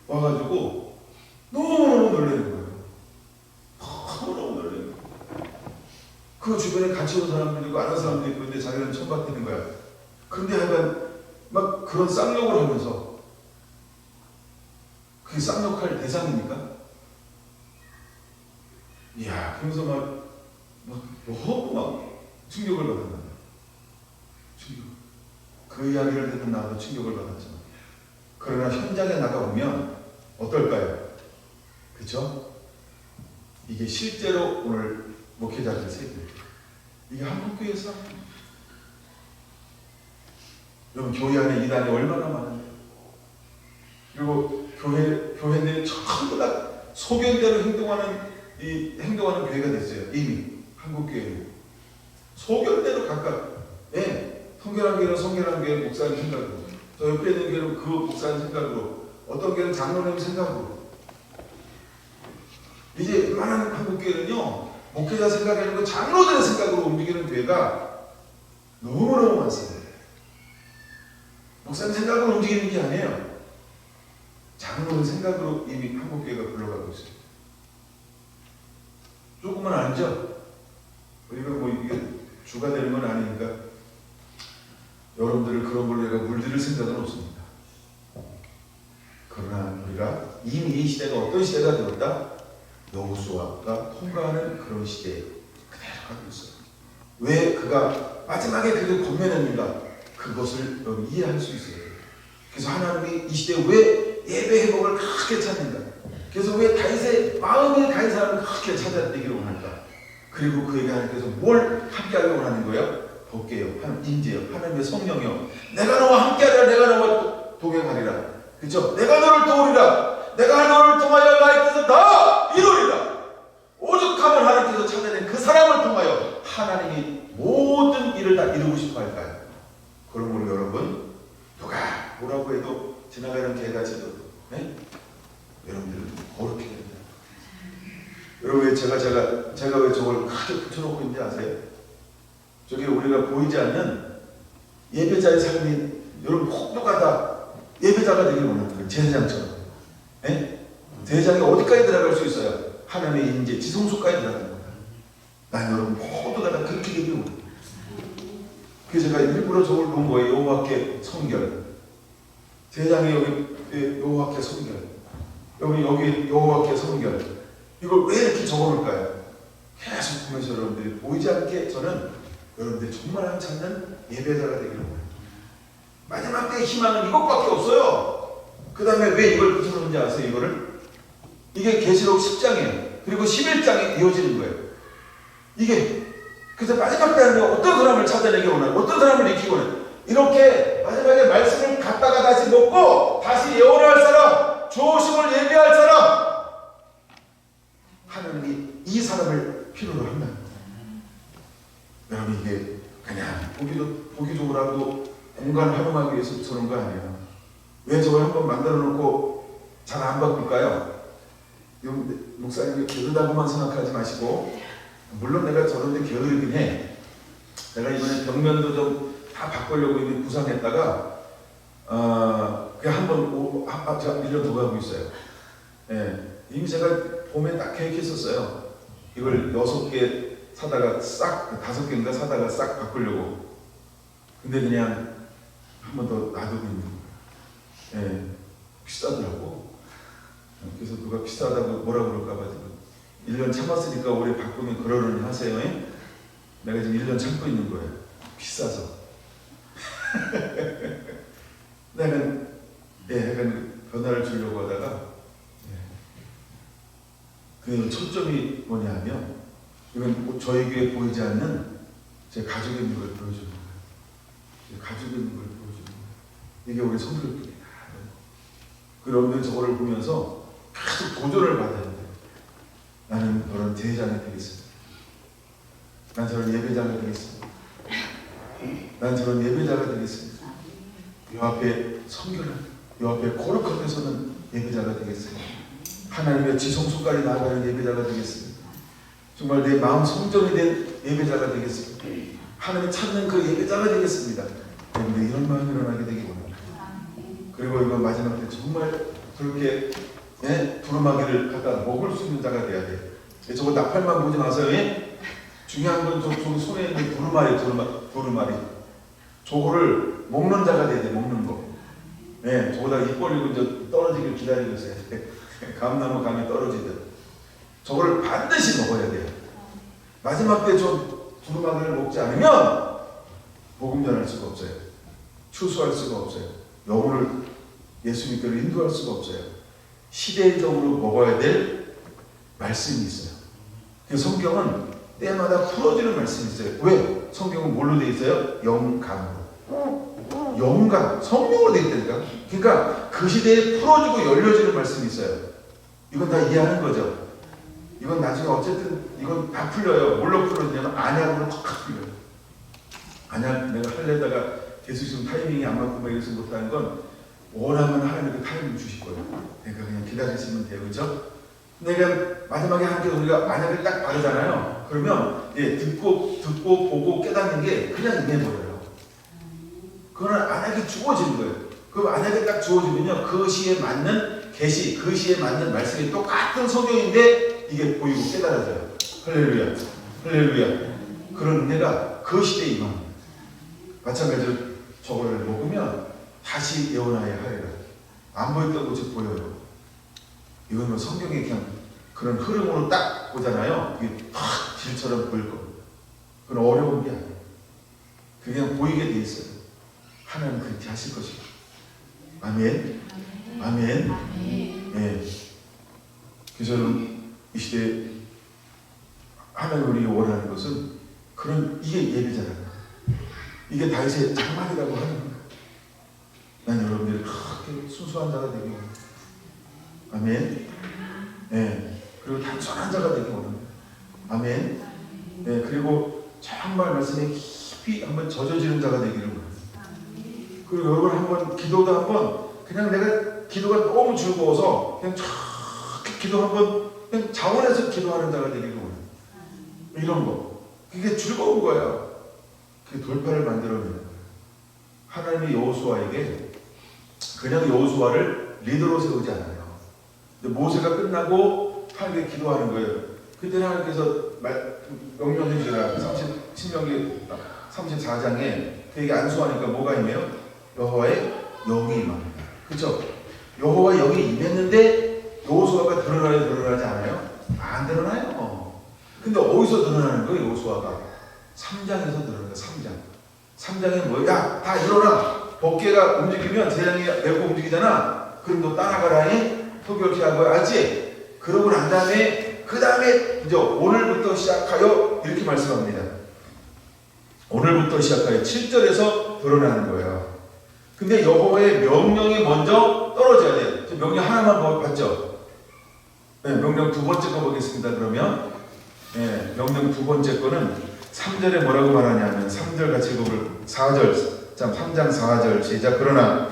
와가지고 너무너무 놀라는 거예요. 너무너무 놀라는 거예요. 그 주변에 같이 온 사람들도 있고 아는 사람도 있고 근데 자기는 처음 받는 거야. 그런데 하여간 막 그런 쌍욕을 하면서 그게 쌍욕할 대상입니까? 이야, 그러면서 막 너무 막 충격을 받았나. 충격. 그 이야기를 듣는 나도 충격을 받았죠. 그러나 현장에 나가보면 어떨까요? 그쵸? 이게 실제로 오늘 목회자들 세계 이게 한국교회에서 여러분 교회 안에 이단이 얼마나 많은데 그리고 교회 내 전부 다 소견대로 행동하는 교회가 됐어요. 이미 한국교회는 소견대로 각각 성결한 교회는 성결한 교회 목사님 생각으로 저 옆에 있는 교회는 그 목사님 생각으로 어떤 교회는 장로님 생각으로 이제 웬만한 한국교회는요 목회자 생각이 아니고 장로들의 생각으로 움직이는 교회가 너무너무 많습니다. 목사님 생각으로 움직이는 게 아니에요. 장로의 생각으로 이미 한국교회가 굴러가고 있어요. 조금은 아니죠? 우리가 뭐 이게 주가 되는 건 아니니까 여러분들을 그런 걸로 내가 물들일 생각은 없습니다. 그러나 우리가 이미 이 시대가 어떤 시대가 되었다? 여호수아가 통과하는 그런 시대에 그대로 가고 있어요. 왜 그가 마지막에 그를 권면했는가? 그것을 여러분 이해할 수 있어요. 그래서 하나님이 이 시대에 왜 예배 회복을 크게 찾는가? 그래서 왜 다윗의 마음이 다윗 사람을 크게 찾아내기를 원할까? 그리고 그에게 하나님께서 뭘 함께하길 원하는 거예요? 복게요, 임재요, 하나님의 성령이요. 내가 너와 함께하리라, 내가 너와 동행하리라. 그렇죠? 내가 너를 도우리라. 내가 너를 통하여 나의 뜻을 다 이루리라. 오죽하면 하나님께서 찾아낸 그 사람을 통하여 하나님이 모든 일을 다 이루고 싶어 할까요? 그러므로 여러분 누가 뭐라고 해도 지나가는 개가 짖어도 여러분들은 거룩해야 됩니다. 여러분 왜 제가 왜 저걸 크게 붙여놓고 있는지 아세요? 저기 우리가 보이지 않는 예배자의 삶이 여러분 모두가 다 예배자가 되길 원하는 거예요. 제사장처럼. 제사장이 어디까지 들어갈 수 있어요? 하나님의 임재, 지성소까지 들어가는 거예요. 난 여러분 모두가 다 그렇게 되길 원해요. 그래서 제가 일부러 저걸 놓은 거예요. 여호와께 성결. 제사장이 여기 여호와께 성결. 여기 여호와께 성결. 이걸 왜 이렇게 적어놓을까요? 계속 보면서 여러분들이 보이지 않게 저는 여러분들이 정말 한 찾는 예배자가 되기를 원해요. 마지막 때의 희망은 이것밖에 없어요. 그 다음에 왜 이걸 붙여놓는지 아세요? 이게 계시록 10장이에요. 그리고 11장에 이어지는 거예요. 이게 그래서 마지막 때는 어떤 사람을 찾아내기 원해요? 어떤 사람을 익히기 원해요? 이렇게 마지막에 말씀을 갖다가 다시 먹고 다시 예언할 사람, 조심을 예비할 사람, 하나님이 이 사람을 필요로 한다. 여러분 이게 그냥 보기적으로 하고 공간 활용하기 위해서 저런 거 아니에요. 왜 저걸 한번 만들어 놓고 잘 안 바꿀까요? 목사님이 게으르다고만 생각하지 마시고, 물론 내가 저런데 게으르긴 해. 내가 이번에 벽면도 좀 다 바꾸려고 이미 구상했다가 그냥 한번 제가 1년 더 가고 있어요. 이미 제가 봄에 딱 계획했었어요. 이걸 6개 사다가 싹 5개인가 사다가 싹 바꾸려고. 근데 그냥 한 번 더 놔두고 있는 거예요. 비싸더라고. 그래서 누가 비싸다고 뭐라 그럴까봐 지금 1년 참았으니까 올해 바꾸면 그러려니 하세요. 내가 지금 1년 참고 있는 거예요. 비싸서. 나는 약간 변화를 주려고 하다가 그 초점이 뭐냐면 이건 저희 교회에 보이지 않는 제 가족의 있는 걸 보여주는 거예요. 가족의 있는 걸 보여주는 거예요. 이게 우리 성도들입니다. 그러면 저거를 보면서 계속 도전을 받아야 돼요. 나는 저런 제사장이 되겠습니다. 난 저런 예배장이 되겠습니다. 난 저런 예배자가 되겠습니다. 요 앞에 성결한, 요 앞에 거룩하게 서는 예배자가 되겠습니다. 하나님의 지성소까지 나아가는 예배자가 되겠습니다. 정말 내 마음 성전이 된 예배자가 되겠습니다. 하나님을 찾는 그 예배자가 되겠습니다. 그런데 이런 마음이 일어나게 되기 원합니다. 그리고 이번 마지막 때 정말 그렇게 두루마기를 갖다 먹을 수 있는 자가 돼야 돼요. 저거 나팔만 보지 마세요. 중요한 건 저기 손에 있는 두루마리. 저거를 먹는 자가 돼야 돼. 먹는 거. 저거다가 입 벌리고 이제 떨어지길 기다리고 있어요. 감나무 감이 떨어지듯. 저거를 반드시 먹어야 돼요. 마지막 때 저 두루마기를 먹지 않으면 복음 전할 수가 없어요. 추수할 수가 없어요. 영혼을 예수님께로 인도할 수가 없어요. 시대적으로 먹어야 될 말씀이 있어요. 그 성경은 때마다 풀어지는 말씀이 있어요. 왜? 성경은 뭘로 되어 있어요? 영감으로. 영감, 성령으로 되어 있다니까. 그러니까 그 시대에 풀어지고 열려지는 말씀이 있어요. 이건 다 이해하는 거죠. 이건 나중에 어쨌든 이건 다 풀려요. 뭘로 풀어지냐면 안약으로 탁 풀려요. 안약 내가 하려다가 계속 지금 타이밍이 안 맞고 막 이래서 못하는 건 원하면 하나님께 타이밍 주실 거예요. 그러니까 그냥 기다리시면 돼요. 그죠? 내가 마지막에 함께 우리가 안약을 딱 바르잖아요. 그러면 듣고 보고 깨닫는 게 그냥 임해버려요. 그거는 안약이 주어지는 거예요. 그 안약이 딱 주어지면요. 그 시에 맞는 계시, 그 시에 맞는 말씀이 똑같은 성경인데 이게 보이고 깨달아져요. 할렐루야. 할렐루야. 그런 은혜가 그 시대에 임합니다. 마찬가지로 저거를 먹으면 다시 예언하여 하리라. 안 보였던 것이 보여요. 이건 뭐 성경에 그냥 그런 흐름으로 딱 보잖아요. 이게 탁 질처럼 보일 겁니다. 그건 어려운 게 아니에요. 그냥 보이게 돼 있어요. 하나님 그렇게 하실 것이고. 아멘. 아멘. 네. 그래서 이 시대에 하나님 우리 원하는 것은 그런 이게 예배잖아요. 이게 다윗의 장막이라고 하는 거예요. 난 여러분들이 그렇게 순수한 자가 되기 원합니다. 아멘. 네. 그리고 단순한 자가 되기 원합니다. 아멘. 네. 그리고 정말 말씀에 깊이 한번 젖어지는 자가 되기를 원합니다. 그리고 여러분 한번 기도도 한번 그냥 내가 기도가 너무 즐거워서 그냥 쫙 기도 한번 그냥 자원해서 기도하는 자가 되기를 원합니다. 이런 거. 그게 즐거운 거예요. 그게 돌파를 만들어내는 거예요. 하나님이 여호수아에게 그냥 여호수아를 리더로 세우지 않아요. 근데 모세가 끝나고 하나님께 기도하는 거예요. 그때는 하나님께서 명령해 주라. 신명기 34장에 되게 안수하니까 뭐가 임해요? 여호와의 영이 임합니다. 그렇죠? 여호와 영이 임했는데 여호수아가 드러나지 않아요? 안 드러나요. 근데 어디서 드러나는 거예요? 여호수아가 3장에서 드러나는 거예요. 3장에 뭐예요? 야, 다 일어나. 법궤가 움직이면 재앙이 메고 움직이잖아. 그럼 너 따라가라니. 토기를 하는 거야. 알지? 그러고 난 다음에 그 다음에 이제 오늘부터 시작하여 이렇게 말씀합니다. 오늘부터 시작하여 7절에서 드러나는 거예요. 근데 여호와의 명령이 먼저 떨어져야 돼요. 명령 하나만 봤죠? 네, 명령 두 번째 거 보겠습니다. 그러면 네, 명령 두 번째 거는 3절에 뭐라고 말하냐면 3절 같이 읽어볼 4절 3장 4절 시작. 그러나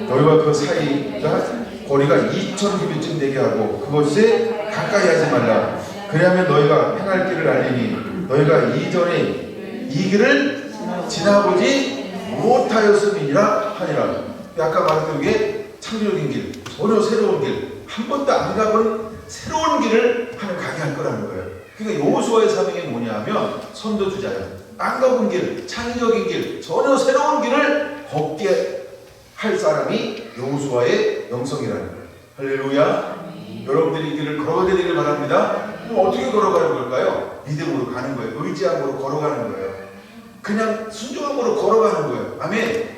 너희와 그 사이가 거리가 2000규빗쯤 되게 하고 그것에 가까이 하지 말라. 그래야면 너희가 행할 길을 알리니 너희가 이전에 이 길을 지나보지 못하였음이니라 하니라. 아까 말했던 게 창조적인 길, 전혀 새로운 길, 한 번도 안 가본 새로운 길을 하면 가게 할 거라는 거예요. 그러니까 여호수아의 사명이 뭐냐면 선도주자예요. 안 가본 길, 창의적인 길, 전혀 새로운 길을 걷게 할 사람이 여호수아의 영성이라는 거예요. 할렐루야. 여러분들이 이 길을 걸어가게 되길 바랍니다. 그럼 어떻게 걸어가는 걸까요? 믿음으로 가는 거예요. 의지함으로 걸어가는 거예요. 그냥 순종함으로 걸어가는 거예요. 아멘.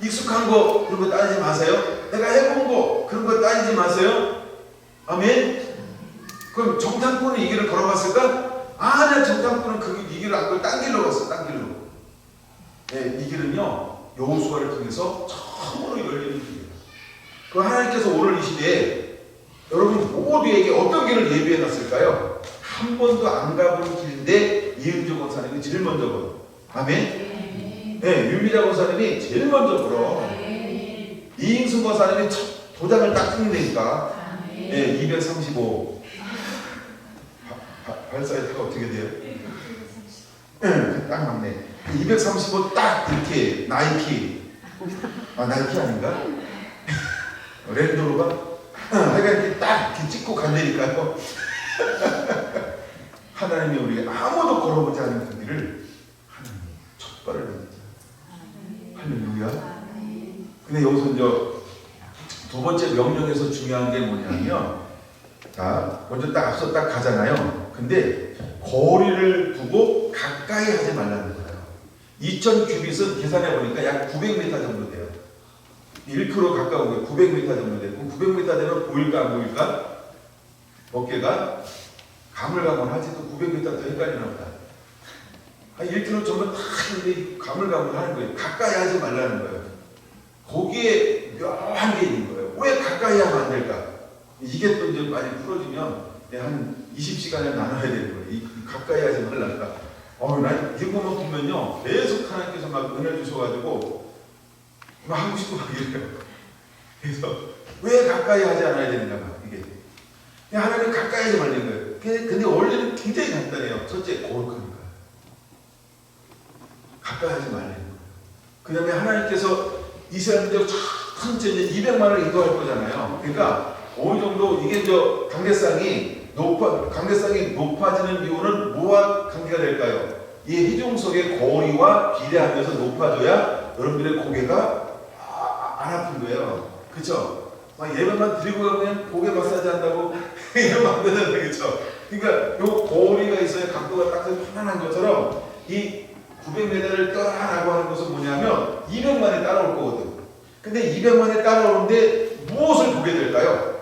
익숙한 거 그런 거 따지지 마세요. 내가 해본 거 그런 거 따지지 마세요. 아멘. 그럼 정탐꾼은 이 길을 걸어갔을까? 내 정탐꾼은 이 길을 안 걸고 딴 길로 갔어. 딴 길로. 네, 이 길은요 여호수아를 통해서 처음으로 열리는 길이에요. 그럼 하나님께서 오늘 이 시대에 여러분 모두에게 어떤 길을 예비해 놨을까요? 한 번도 안 가본 길인데 이은주 권사님이 제일 먼저 거요. 아멘. 네, 윤미자 권사님이 제일 먼저 불어. 이인순 권사님이 첫 도장을 딱 찍는다니까. 네, 235. 발사이트가 어떻게 돼요? 네, 딱 맞네. 235 딱 이렇게 나이키. 나이키 아닌가? 랜드로버? 내가 이렇게 딱 이렇게 찍고 간다니까요. 하나님이 우리가 아무도 걸어보지 않은 그 길을 하나님이 첫 발을 내딛자. 할렐루야. 근데 여기서 이제 두 번째 명령에서 중요한 게 뭐냐면, 자, 먼저 딱 앞서 딱 가잖아요. 근데 거리를 두고 가까이 하지 말라는 거예요. 2000 규빗은 계산해 보니까 약 900m 정도 돼요. 1km 가까운 게 900m 정도 되고, 900m 되면 보일까 안 보일까? 어깨가 가물가물하지도 900m 더 헷갈리나 보다. 한 1km 정도 딱 가물가물하는 거예요. 가까이 하지 말라는 거예요. 거기에 묘한 게 있는 거예요. 왜 가까이 하면 안 될까? 이게 또 이제 많이 풀어지면 한 20시간을 나눠야 되는 거예요. 이 가까이 하지 말라니까. 난 이거만 보면요, 계속 하나님께서 막 은혜 주셔가지고 막 하고 싶고 막 이래요. 그래서 왜 가까이 하지 않아야 되는가 봐, 이게. 하나님 가까이 하지 말라는 거예요. 근데 원리는 굉장히 간단해요. 첫째, 거룩한 거예요. 가까이 하지 말라는 거예요. 그 다음에 하나님께서 이스라엘들 천천히 200만을 인도할 거잖아요. 그러니까 어느 정도 이게 강대상이 높아지는 이유는 뭐와 관계가 될까요? 이 해중석의 거리와 비례하면서 높아져야 여러분들의 고개가 안 아픈 거예요. 그렇죠? 예배만 드리고 가면 고개 마사지 한다고 이러면 안 되잖아요. 그렇죠? 그러니까 요 거리가 있어야 각도가 딱 편안한 것처럼 이 900m를 떠나라고 하는 것은 뭐냐면 200만에 따라올 거거든. 근데 200만에 따라오는데 무엇을 보게 될까요?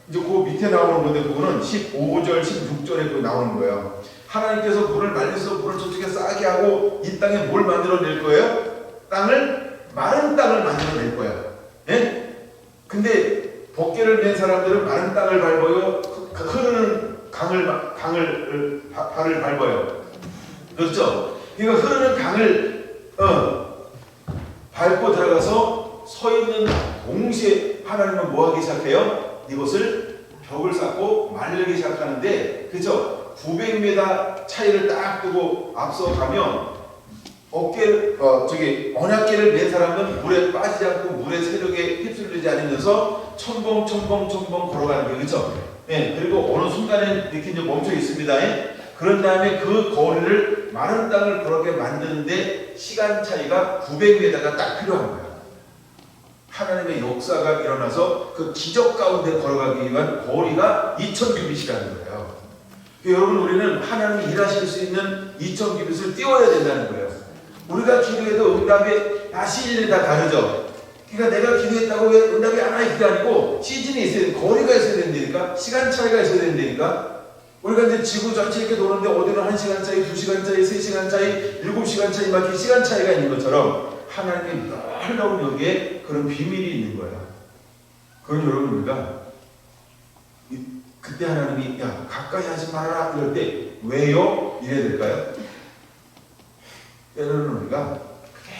이제 그 밑에 나오는 건데 그거는 15절, 16절에 그 나오는 거예요. 하나님께서 물을 말려서 물을 저쪽에 싸게 하고 이 땅에 뭘 만들어낼 거예요? 마른 땅을 만들어낼 거예요. 예? 근데 법궤를 맨 사람들은 마른 땅을 밟아요. 흐르는 발을 밟아요. 그렇죠? 그러니까 흐르는 강을 밟고 들어가서 서 있는 동시에 하나님은 뭐 하기 시작해요? 이것을 벽을 쌓고 말리기 시작하는데, 그죠? 900m 차이를 딱 두고 앞서 가면 언약궤를 맨 사람은 물에 빠지지 않고 물의 세력에 휩쓸리지 않으면서 첨벙 걸어가는 거예요. 그죠? 예, 그리고 어느 순간에 이렇게 이제 멈춰 있습니다. 예? 그런 다음에 그 거리를 마른 땅을 그렇게 만드는데 시간 차이가 900m가 딱 필요한 거예요. 하나님의 역사가 일어나서 그 기적 가운데 걸어가기 위한 거리가 2000 규빗이라는 거예요. 여러분, 우리는 하나님이 일하실 수 있는 2000 규빗을 띄워야 된다는 거예요. 우리가 기도해도 응답이 시즌이 다 다르죠. 그러니까 내가 기도했다고 왜 응답이 안 하는 게 아니고 시즌이 있어야 돼. 거리가 있어야 된다니까. 시간 차이가 있어야 된다니까. 우리가 이제 지구 전체 이렇게 도는데 어디는 1시간 차이, 2시간 차이, 3시간 차이, 7시간 차이 막 시간 차이가 있는 것처럼 하나님의 놀라운 여기에 그런 비밀이 있는 거예요. 그건 여러분, 우리가 그때 하나님이 가까이 하지 말아라 이럴 때 왜요? 이래야 될까요? 때로는 우리가 그게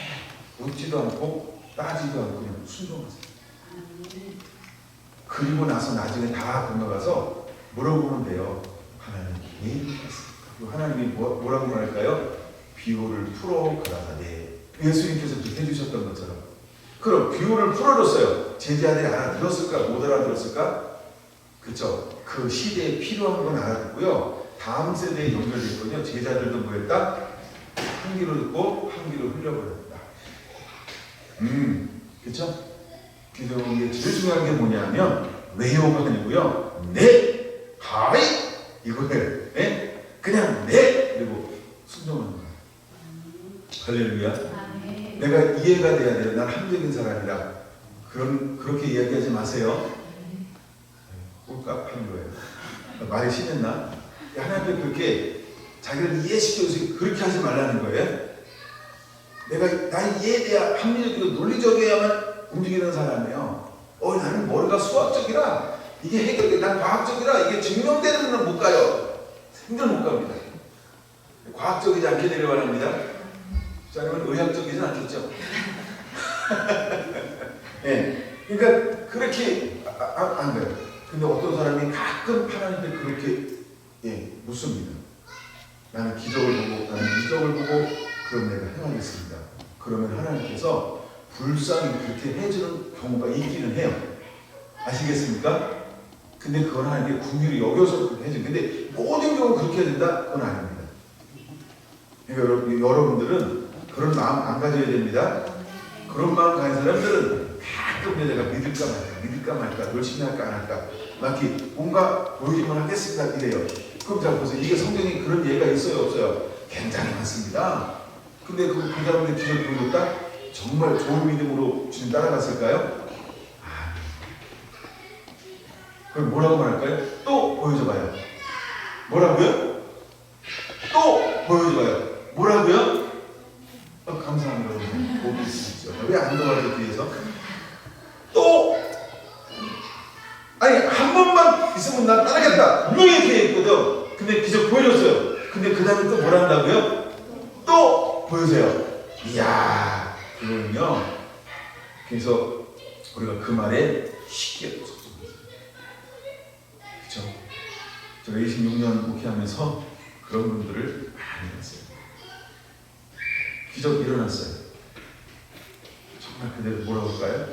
웃지도 않고 따지도 않고 그냥 순종하세요. 그리고 나서 나중에 다 건너가서 물어보면 돼요. 하나님 왜 이렇게 했습니까? 하나님이 뭐라고 말할까요? 비오를 풀어 가라사대. 예수님께서 해주셨던 것처럼. 그럼 비오를 풀어줬어요. 제자들이 알아들었을까? 못 알아들었을까? 그쵸? 그 시대에 필요한 건 알아듣고요. 다음 세대에 연결됐거든요. 제자들도 뭐했다? 한 귀로 듣고 한 귀로 흘려버렸다. 그쵸? 그래서 이게 제일 중요한 게 뭐냐면 왜요가 아니고요. 네, 하이 이거예요. 네? 그냥 네 그리고 순종하는 거예요. 할렐루야. 내가 이해가 돼야 돼요. 난 합리적인 사람이라. 그렇게 이야기하지 마세요. 꼴깍 하는 거예요. 말이 심했나? 하나님께 그렇게 자기를 이해시켜서 그렇게 하지 말라는 거예요. 난 이해돼야 합리적이고 논리적이어야만 움직이는 사람이에요. 나는 머리가 수학적이라 이게 해결돼. 난 과학적이라 이게 증명되는 건 못 가요. 힘들어 못 갑니다. 과학적이지 않게 내려가랍니다. 자녀는 의학적이진 않겠죠. 묻습니다. 나는 기적을 보고, 나는 이적을 보고 그럼 내가 행하겠습니다. 그러면 하나님께서 불쌍히 그렇게 해주는 경우가 있기는 해요. 아시겠습니까? 근데 그건 하나님의 궁유를 여겨서 그렇게 해줘요. 근데 모든 경우 그렇게 해야 된다? 그건 아닙니다. 그러니까 여러분들은 그런 마음 안 가져야 됩니다. 그런 마음 가진 사람들은 가끔 내가 믿을까 말까, 열심히 할까 안 할까, 막 이렇게 뭔가 보여주면 하겠습니다 이래요. 그럼 자 보세요. 이게 성경에 그런 예가 있어요, 없어요? 굉장히 많습니다. 근데 그 사람들 기적 보여줬다? 정말 좋은 믿음으로 주님 따라갔을까요? 그럼 뭐라고 말할까요? 또 보여줘봐요. 뭐라고요? 또 보여줘봐요. 뭐라고요? 감사합니다. 목이 있으시죠. 왜 안 도와줘 뒤에서? 또 아니 한 번만 있으면 나 따라겠다 분명히 이렇게 했거든. 근데 기적 보여줬어요. 근데 그 다음에 또 뭘 한다고요? 또 보여주세요. 이야 그거는요. 그래서 우리가 그 말에 쉽게 그렇죠? 제가 26년 목회하면서 그런 분들을 많이 봤어요. 기적 일어났어요. 정말 그대로 뭐라고 할까요?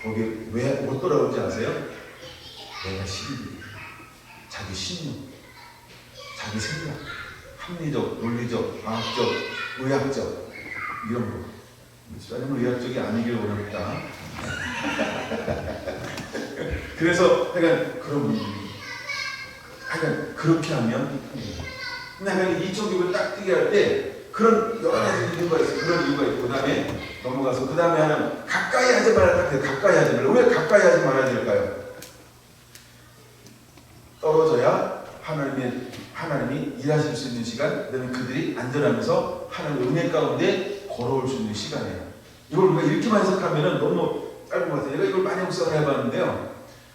거기에 왜 못 돌아오는지 아세요? 내가 시비리, 자기 신념, 자기 생각, 합리적, 논리적, 과학적, 의학적 이런 거. 짜장면 의학적이 아니길 원합니다. 그래서 하여간 그런 분들이 하여간 그렇게 하면 근데 하여간 이쪽 입을 딱 뜨게 할 때 그런 여러 가지 이유가 있어요. 그런 이유가 있고 그 다음에 넘어가서 그 다음에 하는 가까이 하지 말아야 돼. 가까이 하지 말아야. 왜 가까이 하지 말아야 될까요? 떨어져야 하나님이 일하실 수 있는 시간, 그다음에 그들이 안전하면서 하나님의 은혜 가운데 걸어올 수 있는 시간이에요. 이걸 우리가 이렇게만 해석하면 너무 짧은 것 같아요. 제가 이걸 많이 묵상을 해봤는데요.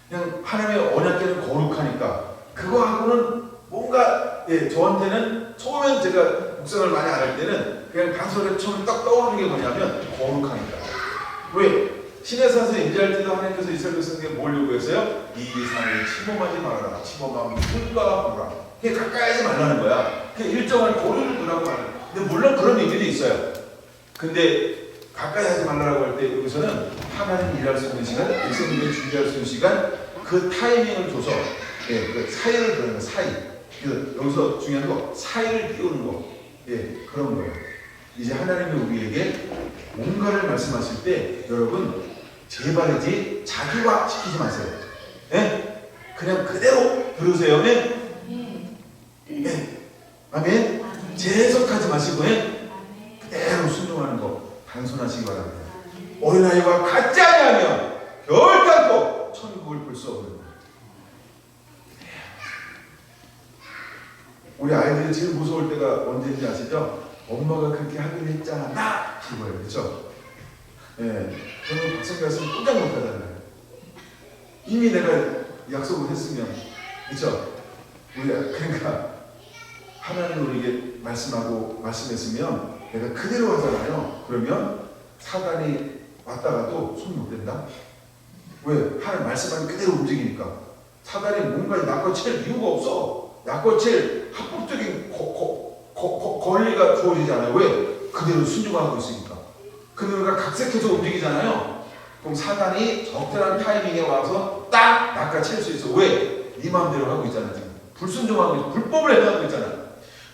그냥 하나님의 언약궤는 거룩하니까 그거하고는 뭔가 저한테는 처음엔 제가 묵상을 많이 안 할 때는 그냥 단순하게 처음에 딱 떠오르는 게 뭐냐면 거룩하니까. 왜? 신의 산에 임재할 때도 하나님께서 이스라엘 백성에게 뭘 요구했어요? 이 산을 침범하지 말아라. 침범하면 불과 불라. 그게 가까이 하지 말라는 거야. 그 일정한 거리를 두라고 말하는 거야. 근데 물론 그런 의미도 있어요. 근데 가까이 하지 말라고 할 때 여기서는 하나님이 일할 수 있는 시간, 백성들이 준비할 수 있는 시간, 그 타이밍을 줘서 그 사이를 그리는 거, 사이. 그래서 여기서 중요한 거 사이를 띄우는 거. 그런 거예요. 이제 하나님이 우리에게 뭔가를 말씀하실 때 여러분 제발이지 자기화 시키지 마세요. 그냥 그대로 들으세요. 아멘. 재해석하지 마시고 그대로 순종하는 거 단순하시기 바랍니다. 어린아이와 같지 아니하면 결단코 천국을 볼 수 없는 거예요. 우리 아이들이 제일 무서울 때가 언제인지 아시죠? 엄마가 그렇게 하기로 했잖아. 나! 그거예요. 그렇죠? 저는 박성기 갔으면 꼼짝 못하잖아요. 이미 내가 약속을 했으면. 그렇죠? 그러니까 하나님 우리에게 말씀했으면 내가 그대로 하잖아요. 그러면 사단이 왔다가도 손 못 댄다? 왜? 하나님 말씀하면 그대로 움직이니까. 사단이 뭔가 낚아챌 이유가 없어. 낚아챌 합법적인 권리가 주어지지 않아요. 왜? 그대로 순종하고 있으니까. 그대로가 각색해서 움직이잖아요. 그럼 사단이 적절한 타이밍에 와서 딱 낚아챌 수 있어. 왜? 네 마음대로 하고 있잖아. 지금 불순종하고 있어. 불법을 행하고 있잖아.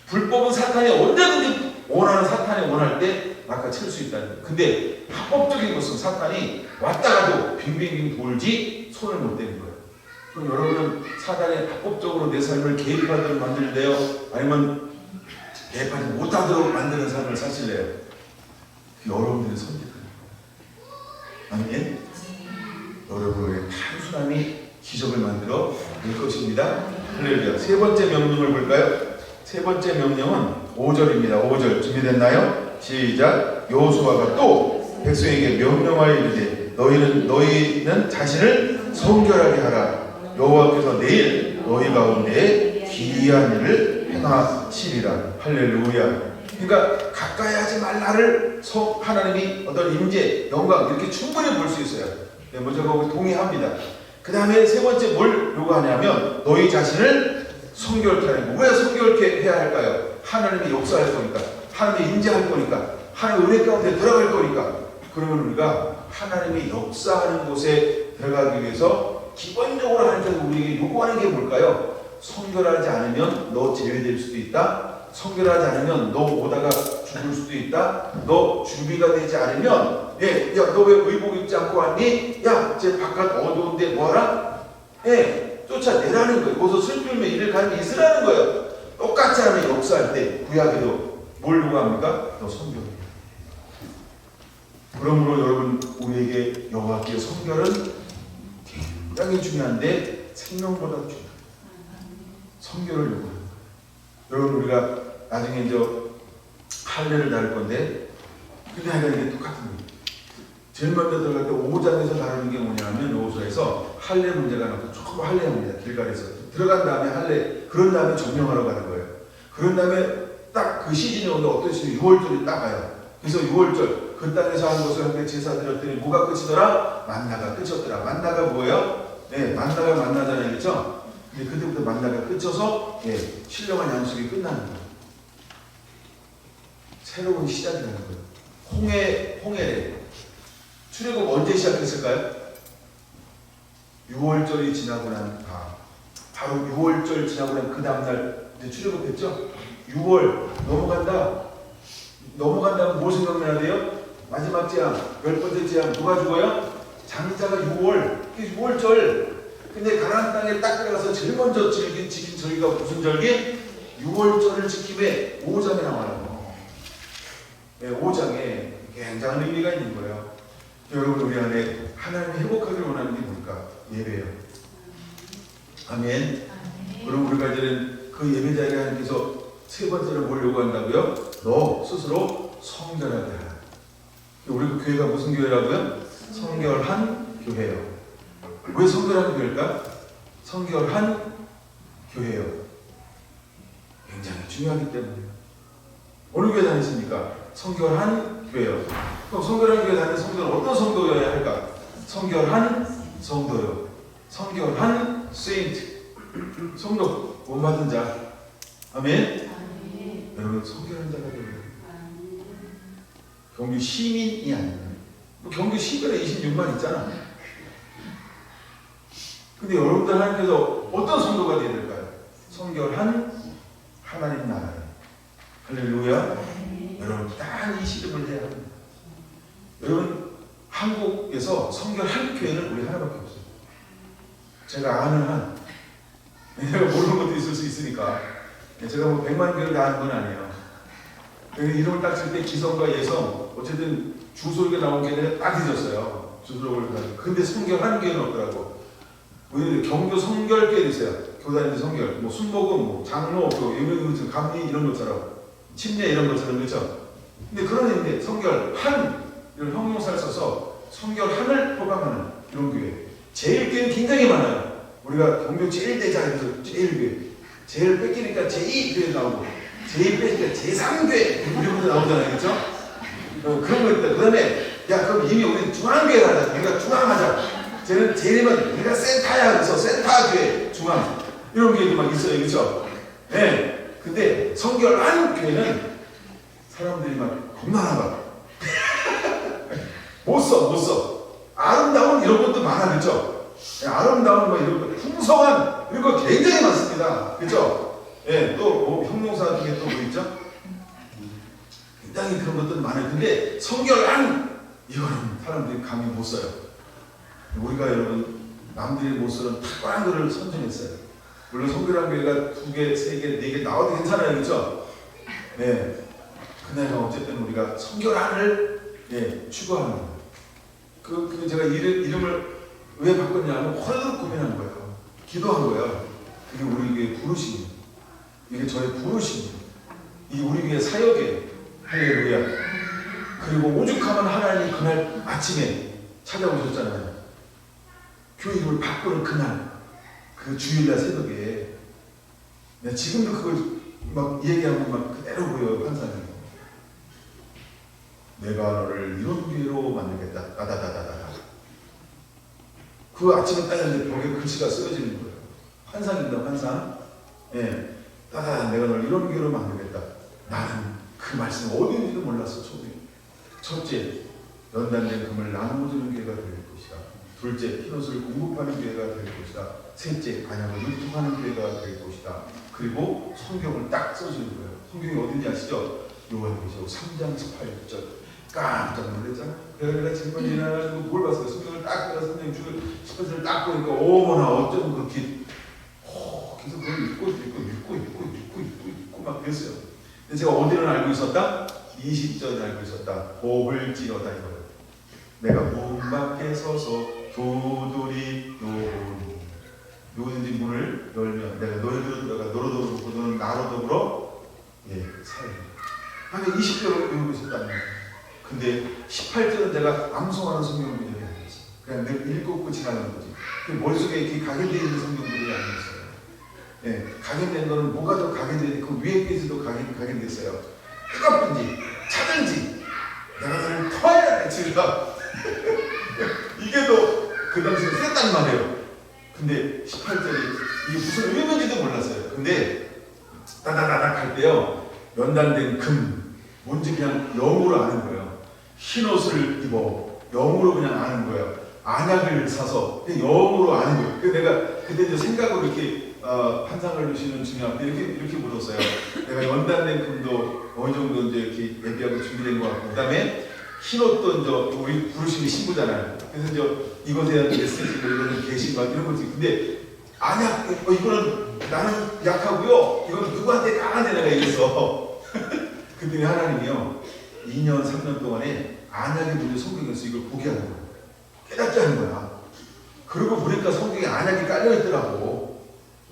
불법은 사탄이 언제든지 원하는 사탄이 원할 때 낚아챌 수 있다는 거예요. 근데 합법적인 것은 사탄이 왔다가도 빙빙빙 돌지 손을 못 대는 거예요. 그럼 여러분은 사단이 합법적으로 내 삶을 개입하도록 만들래요? 아니면 개입하지 못하도록 만드는 삶을 사실래요? 여러분들의 선택입니다. 아멘? 여러분의 단순함이 기적을 만들어 낼 것입니다. 할렐루야. 세 번째 명령을 볼까요? 세 번째 명령은 5절입니다. 5절 준비됐나요? 시작. 여호수아가 또 백성에게 명령하여 이르되 너희는 자신을 성결하게 하라. 여호와께서 내일 너희 가운데 기이한 일을 행하시리라. 할렐루야. 그러니까 가까이 하지 말라를 하나님이 어떤 임재, 영광 이렇게 충분히 볼 수 있어요. 먼저 거기 동의합니다. 그 다음에 세 번째 뭘 요구하냐면 너희 자신을 성결케 하는 거. 왜 성결케 해야 할까요? 하나님이 역사할 거니까, 하나님이 임재할 거니까, 하나님의 은혜 가운데 들어갈 거니까. 그러면 우리가 하나님이 역사하는 곳에 들어가기 위해서 기본적으로 하나님께서 우리에게 요구하는 게 뭘까요? 성결하지 않으면 너 제외될 수도 있다. 성결하지 않으면 너 오다가 죽을 수도 있다. 너 준비가 되지 않으면, 야, 너 왜 의복 입지 않고 왔니? 야, 쟤 바깥 어두운데 뭐하라? 쫓아내라는 거예요. 거기서 슬픔의 일을 가는 있으라는 거예요. 똑같이 하는 역사할 때 구약에도 뭘 요구합니까? 너 성결해. 그러므로 여러분, 우리에게 여호와께 성결은 굉장히 중요한데 생명보다 중요해요. 성결을 요구합니다. 여러분, 우리가 나중에 이제 할례를 다룰 건데, 근데 하여간 이게 똑같은 거예요. 제일 먼저 들어갈 때 5장에서 다루는 게 뭐냐면, 여호수아에서 할례 문제가 나고 조금 할례 문제야. 길갈에서 들어간 다음에 할례, 그런 다음에 점령하러 가는 거예요. 그런 다음에 딱 그 시즌이 오는데 어떤 시즌이 6월절이 딱 가요. 그래서 6월절 그 땅에서 한 것을 함께 제사 드렸더니 뭐가 끝이더라? 만나가 끝이었더라. 만나가 뭐예요? 만나가 만나잖아요, 그렇죠? 근데 그때부터 만나가 끝쳐서 신령한 양식이 끝나는 거예요. 새로운 시작이라는 거예요. 홍해래. 출애굽 언제 시작했을까요? 6월절이 지나고 난 바로 6월절 지나고 난 그 다음날 이제 출애굽했죠? 6월 넘어간다면 뭐 생각나야 돼요? 마지막 재앙, 10번째 재앙 누가 죽어요? 장자가 6월절. 근데 가나안 땅에 딱 들어가서 제일 먼저 지킨 절기가 무슨 절기? 6월절을 지킴에 5장에 나와요. 5장에 굉장한 의미가 있는 거예요. 여러분, 우리 안에 하나님이 회복하기를 원하는 게 뭘까? 예배예요. 아멘. 그럼 우리가 이제는 그 예배 자리에 하나님께서 세 번째로 뭘 요구한다고요? 너 스스로 성결하게 하라. 우리 그 교회가 무슨 교회라고요? 성결한 교회예요. 왜 성결한 교회일까? 성결한 교회예요. 굉장히 중요하기 때문에요. 어느 교회 다니십니까? 성결한 교회요. 그럼 성결한 교회 다니는 성도는 어떤 성도여야 할까? 성결한 성도요. 성결한 세인트. 성도 못 받은 자. 아멘. 여러분, 성결한 자가 되어야 돼요. 경주 시민이 아니에요. 경주 시민에 26만 있잖아. 근데 여러분들 하나님께서 어떤 성도가 되어야 될까요? 성결한 하나님 나라에. 할렐루야. 여러분, 딱 이 시름을 해야 합니다. 여러분, 한국에서 성결한 교회는 우리 하나밖에 없어요. 제가 아는 한, 내가 모르는 것도 있을 수 있으니까. 제가 뭐 100만 교회를 다 아는 건 아니에요. 이름을 딱 쓸 때 기성과 예성, 어쨌든 주소리가 나온 교회는 딱 잊었어요. 주소를 가지고. 근데 성결한 교회는 없더라고. 우리 경주 성결교회 있어요. 교단인데 성결. 뭐 순복음, 뭐 장로, 이런 감리 이런 것처럼. 침례 이런 것처럼, 그렇죠? 근데 그런 의미인데 성결한 이런 형용사를 써서 성결한을 표방하는 이런 교회. 제일 교회는 굉장히 많아요. 우리가 경주 제일대장에서 제일교회. 제일 뺏기니까 제2교회 나오고, 제일 뺏기니까 제3교회 이런 것도 나오잖아요, 그렇죠? 그런 거 있다. 그 다음에 야, 그럼 이미 우리 중앙교회 하자. 우리가 중앙하자. 쟤는 제일은 우리가 센터야. 그래서 센터교회 중앙 이런 교회도 막 있어요, 그렇죠? 네. 근데 성결한 교회는 사람들이 막 겁나나 못 써. 아름다운 이런 것도 많아, 그렇죠? 아름다운 뭐 이런 거, 풍성한 이런 거 굉장히 많습니다, 그렇죠? 예, 또 뭐 형용사 중에 또 뭐 있죠? 굉장히 그런 것들 많아요. 근데 성결한 이거는 사람들이 감히 못 써요. 우리가 여러분 남들이 못 쓰는 탁월한 거를 선정했어요. 물론 성결한 교회가 2개, 3개, 4개 나와도 괜찮아요, 그렇죠? 네. 그나마 어쨌든 우리가 성결한을 추구하는 거예요. 그 제가 이름을 왜 바꿨냐면 호로록 고민한 거예요. 기도한 거예요. 이게 우리 교회 부르심이에요. 이게 저의 부르심이에요. 이게 우리 교회 사역이에요. 할렐루야. 그리고 오죽하면 하나님이 그날 아침에 찾아오셨잖아요. 교회 이름을 바꾸는 그날, 그 주일날 새벽에. 지금도 그걸 막 얘기하면 막 그대로 보여요, 환상이. 내가 너를 이런 교회로 만들겠다. 따다다다다. 그 아침에 따는데 벽에 글씨가 쓰여지는 거예요. 환상입니다, 환상. 예, 따다 내가 널 이런 교회로 만들겠다. 나는 그 말씀 어디 있는지도 몰랐어. 초등에. 첫째, 연단된 금을 나누어주는 교회가 될 것이다. 둘째, 흰옷을 공급하는 교회가 될 것이다. 셋째, 안약을 율동하는 교회가 될 것이다. 그리고 성경을 딱 써주는 거예요. 성경이 어딘지 아시죠? 요한계시록 3장 18절. 깜짝 놀랐잖아요. 그래서 내가 질문이나 뭘 봤어요? 성경을 딱 내가 선생님 주고 18절을 딱 보니까 어머나 어쩜 그렇게 그래서 그걸 읽고 막 그랬어요. 근데 제가 어디를 알고 있었다? 20절을 알고 있었다. 복을 지어다 이거예요. 내가 문 밖에 서서 도돌이 누구든지 문을 열면 내가 너희들로 들어가 너로 더불어 너는 나로 더불어 살래. 하면 20절을 외우고 있었다는 거예요. 근데 18절은 내가 암송하는 성경을 그냥 아니었어요. 그냥 늘 읽고 지나가는 거지. 그 머릿속에 이렇게 각인되어 있는 성경들이 아니었어요. 각인된 거는 뭐가 더 각인되니 그 위에 페이지도 각인됐어요. 뜨겁든지 차든지 내가 너를 토해야 돼 지금. 이게 더 그 당시에 셌단 말이에요. 근데 18절이 이게 무슨 의미인지도 몰랐어요. 근데 따다다닥 할 때요, 연단된 금 뭔지 그냥 영으로 아는 거예요. 흰옷을 입어 영으로 그냥 아는 거예요. 안약을 사서 영으로 아는 거예요. 그래서 내가 그때 이제 생각으로 이렇게 환상을 주시는 주님 앞에 이렇게 묻었어요. 내가 연단된 금도 어느 정도 이제 이렇게 예비하고 준비된 것 같고, 그 다음에 흰옷도 이제 우리 부르심이 신부잖아요. 그래서 이제 이것에 대한 메시지, 이거는 계신가 이런 거지. 근데 안약 이거는 나는 약하고요. 이건 누구한테 강한데 내가 이래서. 그랬더니 하나님이요 2년 3년 동안에 안약의 문제 성경에서 이걸 보게 하는 거예요. 깨닫게 하는 거야. 그러고 보니까 성경에 안약이 깔려 있더라고.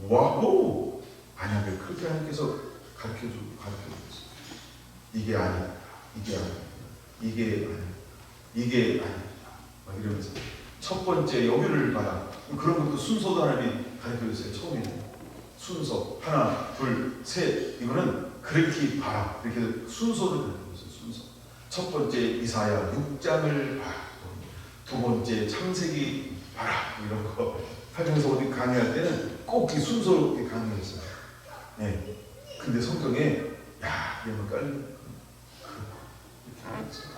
와우! 안약을 그렇게 하나님께서 가르쳐주고 있어요. 이게 아니야. 이게 아니야. 이게 아니야. 이게 아니야. 막 이러면서 첫 번째 여기를 봐라. 그런 것도 순서도 하나님이 가르쳐줬어요. 처음에는 순서 하나, 둘, 셋. 이거는 그렇게 봐라. 이렇게 순서를 가르쳐줬어요. 순서. 첫 번째 이사야 6장을 봐라. 두 번째 창세기 봐라. 이런 거. 하면서 어디 강의할 때는 꼭 이 순서로 이렇게 강의했어요. 네. 근데 성경에 이런 거 깔려. 이렇게 하겠어요.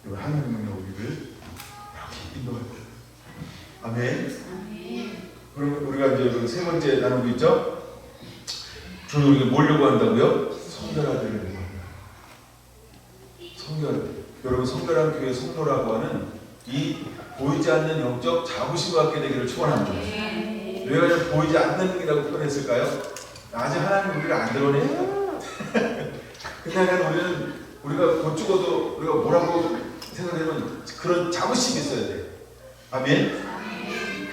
이거 하나님의 우리를 이렇게 인도할 거예요. 아멘. 그럼 우리가 이제 세 번째 나누고 있죠? 주는 우리가 뭐려고 한다고요? 성결하기를 성결. 여러분 성결한 교회 성도라고 하는 이 보이지 않는 영적 자부심을 갖게 되기를 축원합니다. 왜 그냥 보이지 않는 이라고 표현했을까요? 아직 하나님 우리를 안 드러내요. 그냥 우리가 곧 죽어도 우리가 뭐라고 생각하면 그런 자부심이 있어야 돼. 아멘.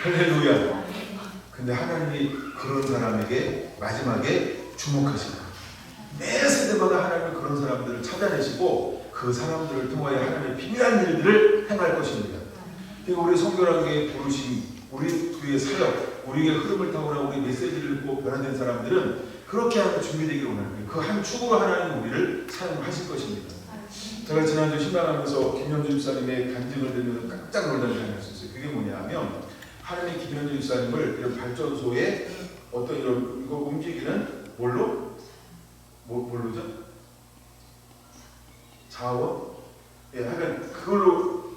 할렐루야. 근데 하나님이 그런 사람에게 마지막에 주목하십니다. 매 세대마다 하나님은 그런 사람들을 찾아내시고 그 사람들을 통하여 하나님의 비밀한 일들을 행할 것입니다. 그리고 우리 성결하게 부르신 우리 뒤의 사역, 우리의 흐름을 타고나 우리 메시지를 듣고 변화된 사람들은 그렇게 하는 준비되기를 원합니다. 그 한 축으로 하나님 우리를 사용하실 것입니다. 제가 지난주 신방하면서 김현주 집사님의 간증을 들으면서 깜짝 놀라는 점이 있었어요. 그게 뭐냐면 하나님의 김현주 집사님을 이런 발전소에 어떤 이런 이거 움직이는 뭘로죠? 자원? 하여간 그걸로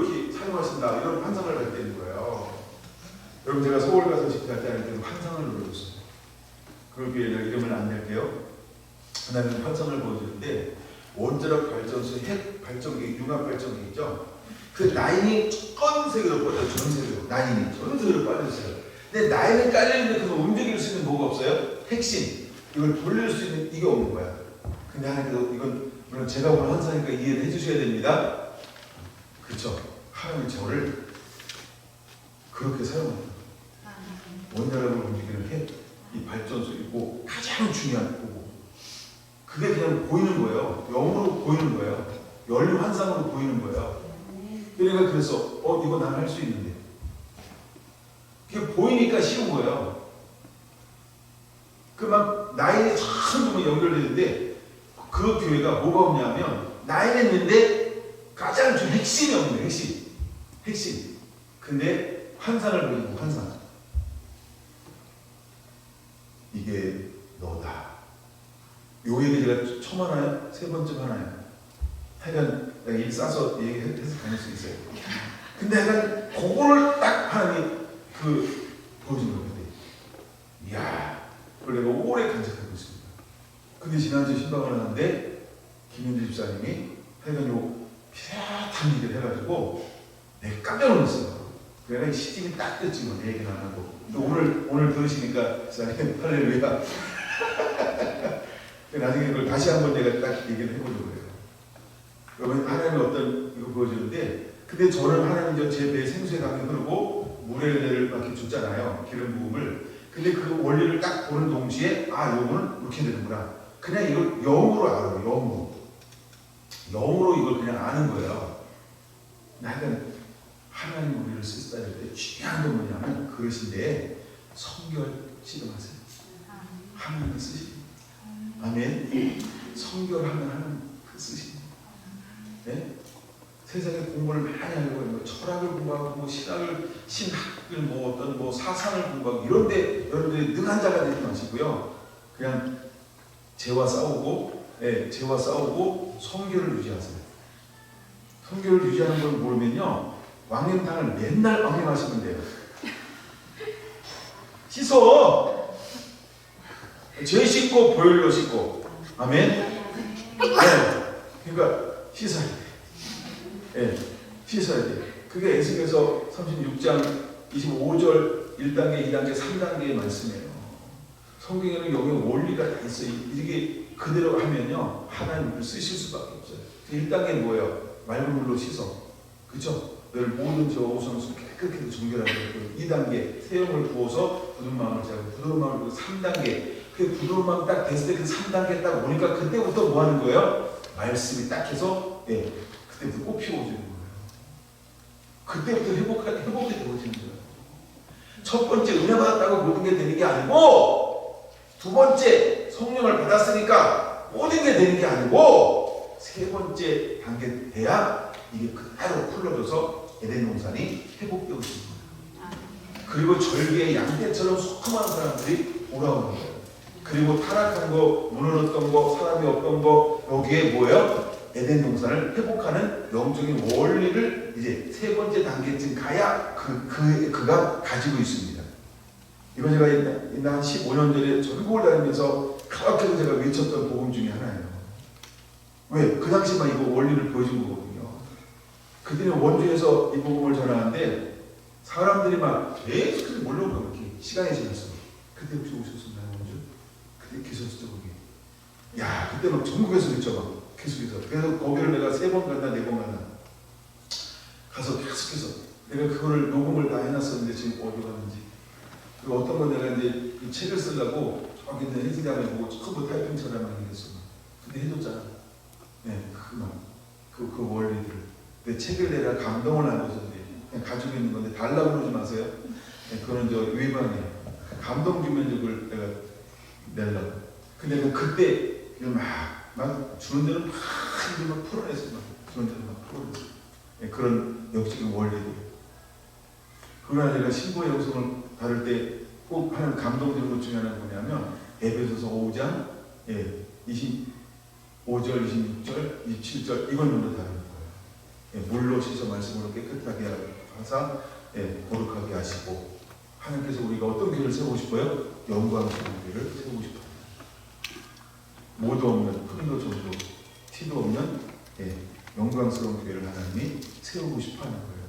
이렇게 사용하신다 이런 환상을 갖게 되는 거예요. 여러분 제가 서울 가서 집회할 때 하는 환상을 보여줬어요. 그걸 위해 이름을 안 낼게요. 하나님 환상을 보여주는데 원자력 발전소 핵 발전기, 융합 발전기 있죠? 그 라인이 전 세계로 뻗어요. 전 세계로. 라인이 전 세계로 빠져있어요. 근데 라인이 깔려있는데 그걸 움직일 수 있는 뭐가 없어요? 핵심. 이걸 돌릴 수 있는 이게 없는 거야. 근데 하나님께서 이건 물론 제가 보는 환상이니까 이해를 해주셔야 됩니다. 그렇죠? 하나님이 저를 그렇게 사용합니다. 원자력을 움직이는 핵, 이 발전소이고 가장 중요한 거고 그게 그냥 보이는 거예요. 영으로 보이는 거예요. 열린 환상으로 보이는 거예요. 그러니까 그래서 이거 난 할 수 있는데 그게 보이니까 쉬운 거예요. 그 막 나인이 참 보면 연결되는데 그 교회가 뭐가 없냐면 나인이 있는데 가장 좀 핵심이 없는 핵심. 근데 환상을 보이고 환상. 이게 이게 너다. 요 얘기 제가 처음 하나요? 세 번쯤 하나요? 하여간 내가 일 싸서 얘기해서 다닐 수 있어요. 근데 하여간 그거를 딱 하나님 보여준 겁니다. 이야, 그걸 내가 오래 간직하고 있습니다. 근데 지난주 신방을 하는데 김현주 집사님이 하여간 요 비슷한 얘기를 해가지고 내가 깜짝 놀랐어요. 그래서 시집이 딱 됐지 뭐, 내 얘기는 안 하고. 오늘 들으시니까 집사님 할렐루야. 나중에 그걸 다시 한번 내가 딱 얘기를 해보려고 해요. 그러면 하나님이 어떤 이거 보여주는데, 근데 저는 하나님 제 배에 생수의 강이 흐르고 물의 은혜를 막 이렇게 줬잖아요. 기름 부음을. 근데 그 원리를 딱 보는 동시에 요거는 이렇게 되는구나. 그냥 이걸 영으로 알아요. 영으로 이걸 그냥 아는 거예요. 하여간 하나님 우리를 쓰시다 할 때 중요한 건 뭐냐면 그릇인데 성결 씨름하세요. 하나님을 쓰시는. 아멘. 성결하면 하나님 쓰시는. 네? 세상에 공부를 많이 하려고 하는 거, 철학을 공부하고 신학을, 신학을 사상을 공부하고 이런데 여러분들이 능한 자가 되지 마시고요. 그냥 죄와 싸우고 성결을 유지하세요. 성결을 유지하는 걸 모르면요, 왕림탕을 맨날 왕림하시면 돼요. 씻어. 죄 씻고 보혈로 씻고. 아멘. 네. 그러니까 씻어야 돼. 네. 씻어야 돼. 그게 에스겔서 36장 25절 1단계, 2단계, 3단계의 말씀이에요. 성경에는 여기 원리가 다 있어요. 이게 그대로 하면요, 하나님을 쓰실 수밖에 없어요. 1단계는 뭐예요? 맑은 물로 씻어. 그쵸? 너를 모든 죄와 오성수 깨끗하게 정결하게. 2단계, 새용을 부어서 굳은 마음을 제하고, 부드러운 마음을 3단계. 그 부드러운 마음 딱 됐을 때 그 3단계 딱 오니까 그때부터 뭐 하는 거예요? 말씀이 딱 해서, 그때부터 꽃 피워주는 거예요. 그때부터 회복이 되어지는 거예요. 첫 번째, 은혜 받았다고 모든 게 되는 게 아니고, 두 번째, 성령을 받았으니까 모든 게 되는 게 아니고, 세 번째 단계 돼야 이게 그대로 풀러져서 에덴 동산이 회복되어지는 거예요. 그리고 절개의 양떼처럼 수많은 사람들이 돌아오는 거예요. 그리고 타락한 거, 무너졌던 거, 사람이 없던 거, 여기에 뭐예요? 에덴 동산을 회복하는 영적인 원리를 이제 세 번째 단계쯤 가야 그가 가지고 있습니다. 이거 제가 옛날 한 15년 전에 전국을 다니면서 그렇게도 제가 외쳤던 복음 중에 하나예요. 왜? 그 당시만 이거 원리를 보여준 거거든요. 그들은 원주에서 이 복음을 전하는데 사람들이 막 계속 몰려오고 이렇게 시간이 지났어. 그때 혹시 오셨었나요, 원주? 그때 계셨죠, 거기. 야, 그때 막 전국에서 그랬죠, 막 계속해서. 그래서 거기를 내가 3번 갔나 4번 갔나 가서 계속해서 내가 그거를 녹음을 다 해놨었는데 지금 어디 갔는지. 그리고 어떤 건 내가 이제 그 책을 쓰려고 저기 있는 헬스장에 보고 처음부터 타이핑처럼 하게 됐어. 근데 해줬잖아. 네, 그 원리들을. 내 책을 내가 감동을 안 줘서 그냥 가지고 있는 건데 달라고 그러지 마세요. 네, 그거는 위반이에요. 감동 주면 그걸 내가 내려고. 근데 그때 막 주는 대로 막 풀어냈어. 주는 대로 막 풀어냈어. 네, 그런 역적인 원리들. 그러나 제가 신부의 영성을 다룰 때 꼭 하는 감동되는 것 중에 하나가 뭐냐면 에베소서 5장 25절, 26절, 27절 이걸 먼저 다루는 거예요. 물로 씻어 말씀으로 깨끗하게 하사 거룩하게 하시고, 하나님께서 우리가 어떤 교회를 세우고 싶어요? 영광스러운 교회를 세우고 싶어요. 모도 없는, 흠도 점도 티도 없는 영광스러운 교회를 하나님이 세우고 싶어 하는 거예요.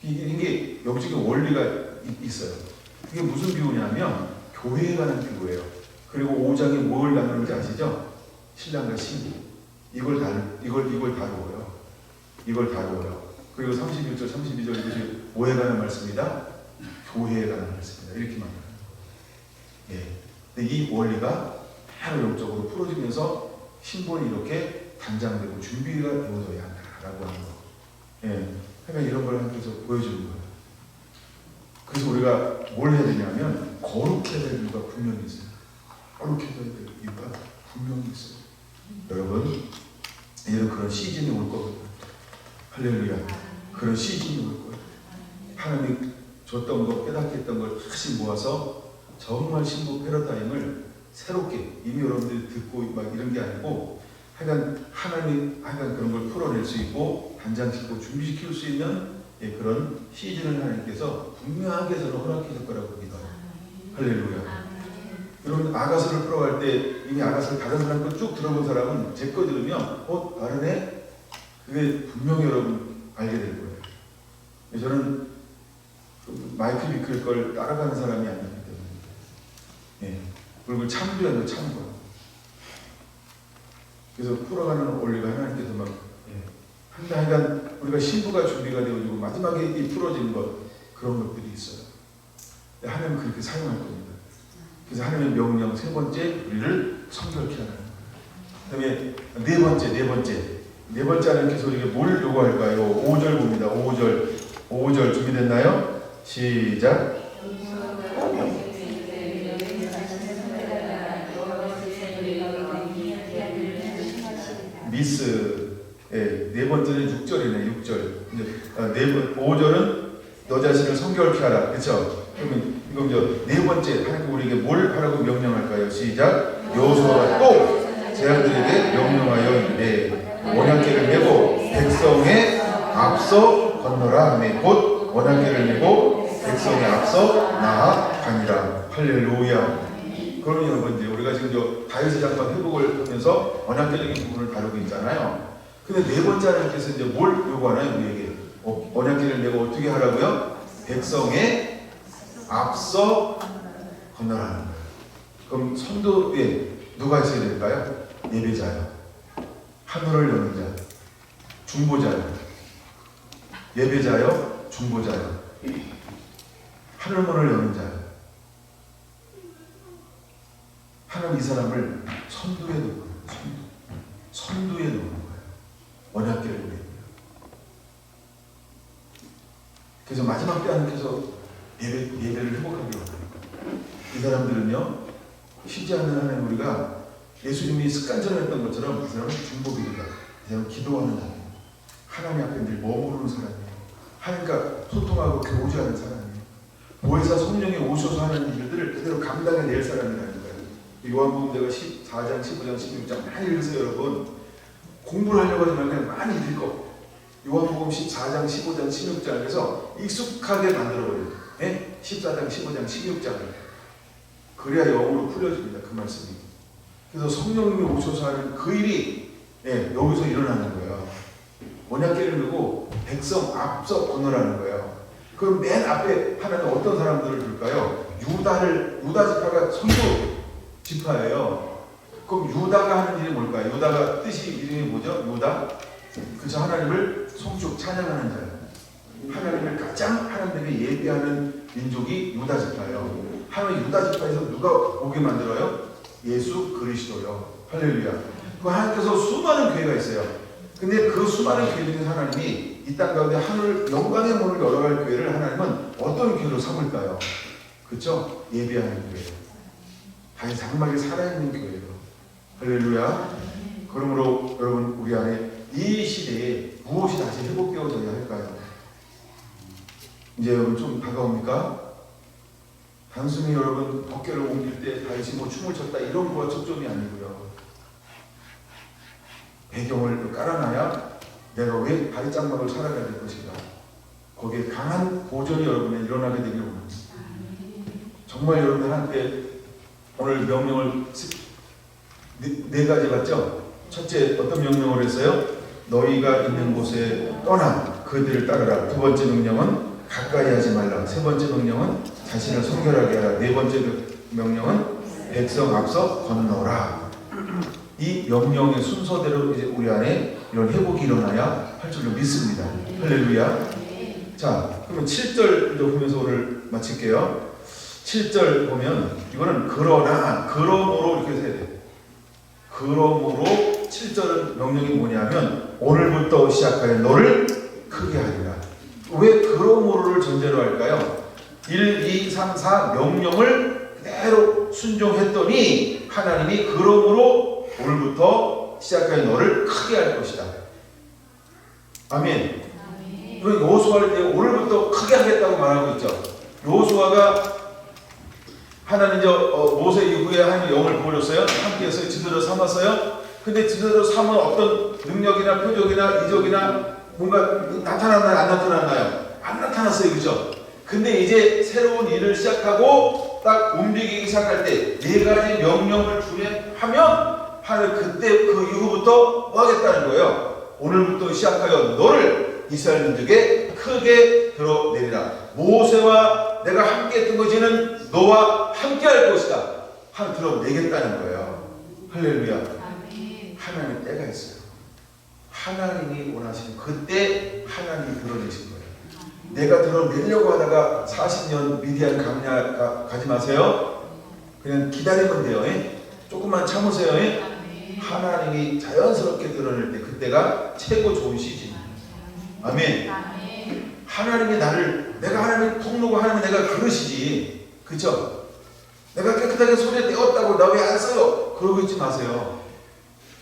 이게 영적인 원리가 있어요. 그게 무슨 비유냐면 교회에 관한 비유예요. 그리고 5장에 뭘 나누는지 아시죠? 신랑과 신부. 이걸 다루어요. 이걸 다루어요. 그리고 31절, 32절 이것이 뭐에 관한 말씀이다? 교회에 관한 말씀이다. 이렇게 말해요. 근데 이 원리가 바로 영적으로 풀어지면서 신부는 이렇게 단장되고 준비가 되어져야 한다라고 하는 거. 그러니까 이런 걸 하면서 보여주는 거예요. 그래서 우리가 뭘 해야 되냐면 거룩해야 될 이유가 분명히 있어요. 거룩해야 될 이유가 분명히 있어요. 여러분, 이제는 그런 시즌이 올 거거든요. 할렐루야. 그런 시즌이 올 거예요. 하나님이 줬던 거, 깨닫게 했던 걸 다시 모아서 정말 신부 패러다임을 새롭게 이미 여러분들이 듣고 막 이런 게 아니고 하여간 하나님 하여간 그런 걸 풀어낼 수 있고 단장시키고 준비시킬 수 있는 그런 시즌을 하나님께서 분명하게 저는 허락해줄 거라고 믿어요. 할렐루야. 여러분 아가서를 풀어갈 때 이미 아가서를 다른 사람 거 쭉 들어본 사람은 제 거 들으면 다르네? 그게 분명히 여러분 알게 될 거예요. 저는 마이클 비클 걸 따라가는 사람이 아니기 때문에 그리고 참조해요. 참고. 그래서 풀어가는 원리가 하나님께서 막 하여간 우리가 신부가 준비가 되어지고 마지막에 이 풀어지는 것 그런 것들이 있어요. 하나님은 그렇게 사용할 겁니다. 그래서 하나님의 명령 세 번째 우리를 성결케 하는 거예요. 그 다음에 네 번째 하나님께서 우리에게 뭘 요구할까요? 5절 봅니다. 5절 준비됐나요? 시작. 미스 네 번째는 6절이네. 6절 5절은 너 자신을 성결케 하라. 그렇죠? 그러면 이건 네 번째 하나님 우리에게 뭘 하라고 명령할까요? 시작. 여호수아가 또 제자들에게 명령하여 이르되 언약궤를 메고 백성의 앞서 건너라 하매 곧 언약궤를 메고 백성의 앞서 나아가니라. 할렐루야. 그러면 여러분 이제 우리가 지금 다윗의 장막 회복을 하면서 언약궤적인 부분을 다루고 있잖아요. 근데 네 번째 하나님께서 이제 뭘 요구하나요? 우리에게 언약궤를 메고 어떻게 하라고요? 백성의 앞서 건너라는 거예요. 그럼 선도에 누가 있어야 될까요? 예배자요. 하늘을 여는 자. 중보자요. 예배자요. 중보자요. 하늘문을 여는 자요. 하나님 이 사람을 선두에 놓는 거예요. 선두에 놓는 거예요. 언약궤를 메고요. 그래서 마지막 때 하나님께서 예배를 회복하기로 합니다. 이 사람들은요, 쉬지 않는 하나님 우리가 예수님이 습관처럼 했던 것처럼 이 사람은 중보기도자, 이 사람은 기도하는 자예요. 하나님 앞에 늘 머무르는 사람이에요. 하나님과 소통하고 교제하는 사람이에요. 보혜사 성령이 오셔서 하는 일들을 그대로 감당해낼 사람이라는 거예요. 요한복음 내가 14장, 15장, 16장 많이 읽으세요 여러분. 공부를 하려고 하지 말고 그냥 많이 읽고 요한복음 14장, 15장, 16장에서 익숙하게 만들어버려요. 14장, 15장, 16장을. 그래야 영으로 풀려집니다. 그 말씀이. 그래서 성령님이 오셔서 하는 그 일이 여기서 일어나는 거예요. 언약궤를 메고 백성 앞서 건너라는 거예요. 그럼 맨 앞에 하나는 어떤 사람들을 둘까요? 유다 지파가 선두 지파예요. 그럼 유다가 하는 일이 뭘까요? 유다가 뜻이 이름이 뭐죠? 유다? 그래서 하나님을 송축 찬양하는 자예요. 하나님을 가장 하나님에게 예배하는 민족이 유다 지파예요. 하나님 유다 지파에서 누가 오게 만들어요? 예수 그리스도요. 할렐루야. 그 하나님께서 수많은 교회가 있어요. 근데 그 수많은 교회 중에 하나님이 이 땅 가운데 하늘 영광의 문을 열어갈 교회를 하나님은 어떤 교회로 삼을까요? 그렇죠? 예배하는 교회예요. 다시 장막에 살아있는 교회예요. 할렐루야. 그러므로 여러분 우리 안에 이 시대에 무엇이 다시 회복되어져야 할까요? 이제 여러분 좀 다가옵니까? 단순히 여러분 덮개를 옮길 때 다시 춤을 췄다 이런 거와 초점이 아니고요. 배경을 깔아놔야 내가 왜 다리장막을 살아가야 될 것인가. 거기에 강한 보존이 여러분에 일어나게 되기를 원합니다. 정말 여러분한테 오늘 명령을 네 가지 봤죠? 첫째 어떤 명령을 했어요? 너희가 있는 곳에 떠나 그들을 따르라. 두 번째 명령은 가까이 하지 말라. 세 번째 명령은 자신을 성결하게 하라. 네 번째 명령은 백성 앞서 건너라. 이 명령의 순서대로 이제 우리 안에 이런 회복이 일어나야 할 줄로 믿습니다. 할렐루야. 자, 그러면 7절 보면서 오늘 마칠게요. 7절 보면 이거는 그러므로 이렇게 해야 돼요. 그러므로 7절은 명령이 뭐냐면 오늘부터 시작하여 너를 크게 하리라. 왜 그러므로를 전제로 할까요? 1, 2, 3, 4 명령을 그대로 순종했더니 하나님이 그러므로 오늘부터 시작하여 너를 크게 할 것이다. 아멘. 여호수아를 때 오늘부터 크게 하겠다고 말하고 있죠. 여호수아가 하나님 모세 이후에 하나님 영을 부어줬어요. 함께해서 지도자로 삼았어요. 근데 지도자로 삼은 어떤 능력이나 표적이나 이적이나 뭔가 나타났나요? 안 나타났나요? 안 나타났어요. 그죠? 근데 이제 새로운 일을 시작하고 딱 움직이기 시작할 때 네 가지 명령을 주하면 하나님 그때 그 이후부터 뭐 하겠다는 거예요? 오늘부터 시작하여 너를 이스라엘 민족에 크게 드러내리라. 모세와 내가 함께 했던 것이는 너와 함께 할 것이다. 하나님 드러내겠다는 거예요. 할렐루야. 하나님 때가 있어요. 하나님이 원하시는 그때 하나님이 드러내신 거예요. 내가 드러내려고 하다가 40년 미디안 강야 가지 마세요. 그냥 기다리면 돼요. 조금만 참으세요. 하나님이 자연스럽게 드러낼 때 그때가 최고 좋은 시즌입니다. 아멘. 하나님이 내가 하나님의 통로고 하나님이 내가 그러시지. 그쵸? 내가 깨끗하게 손에 떼었다고 나 왜 안 써요? 그러고 있지 마세요.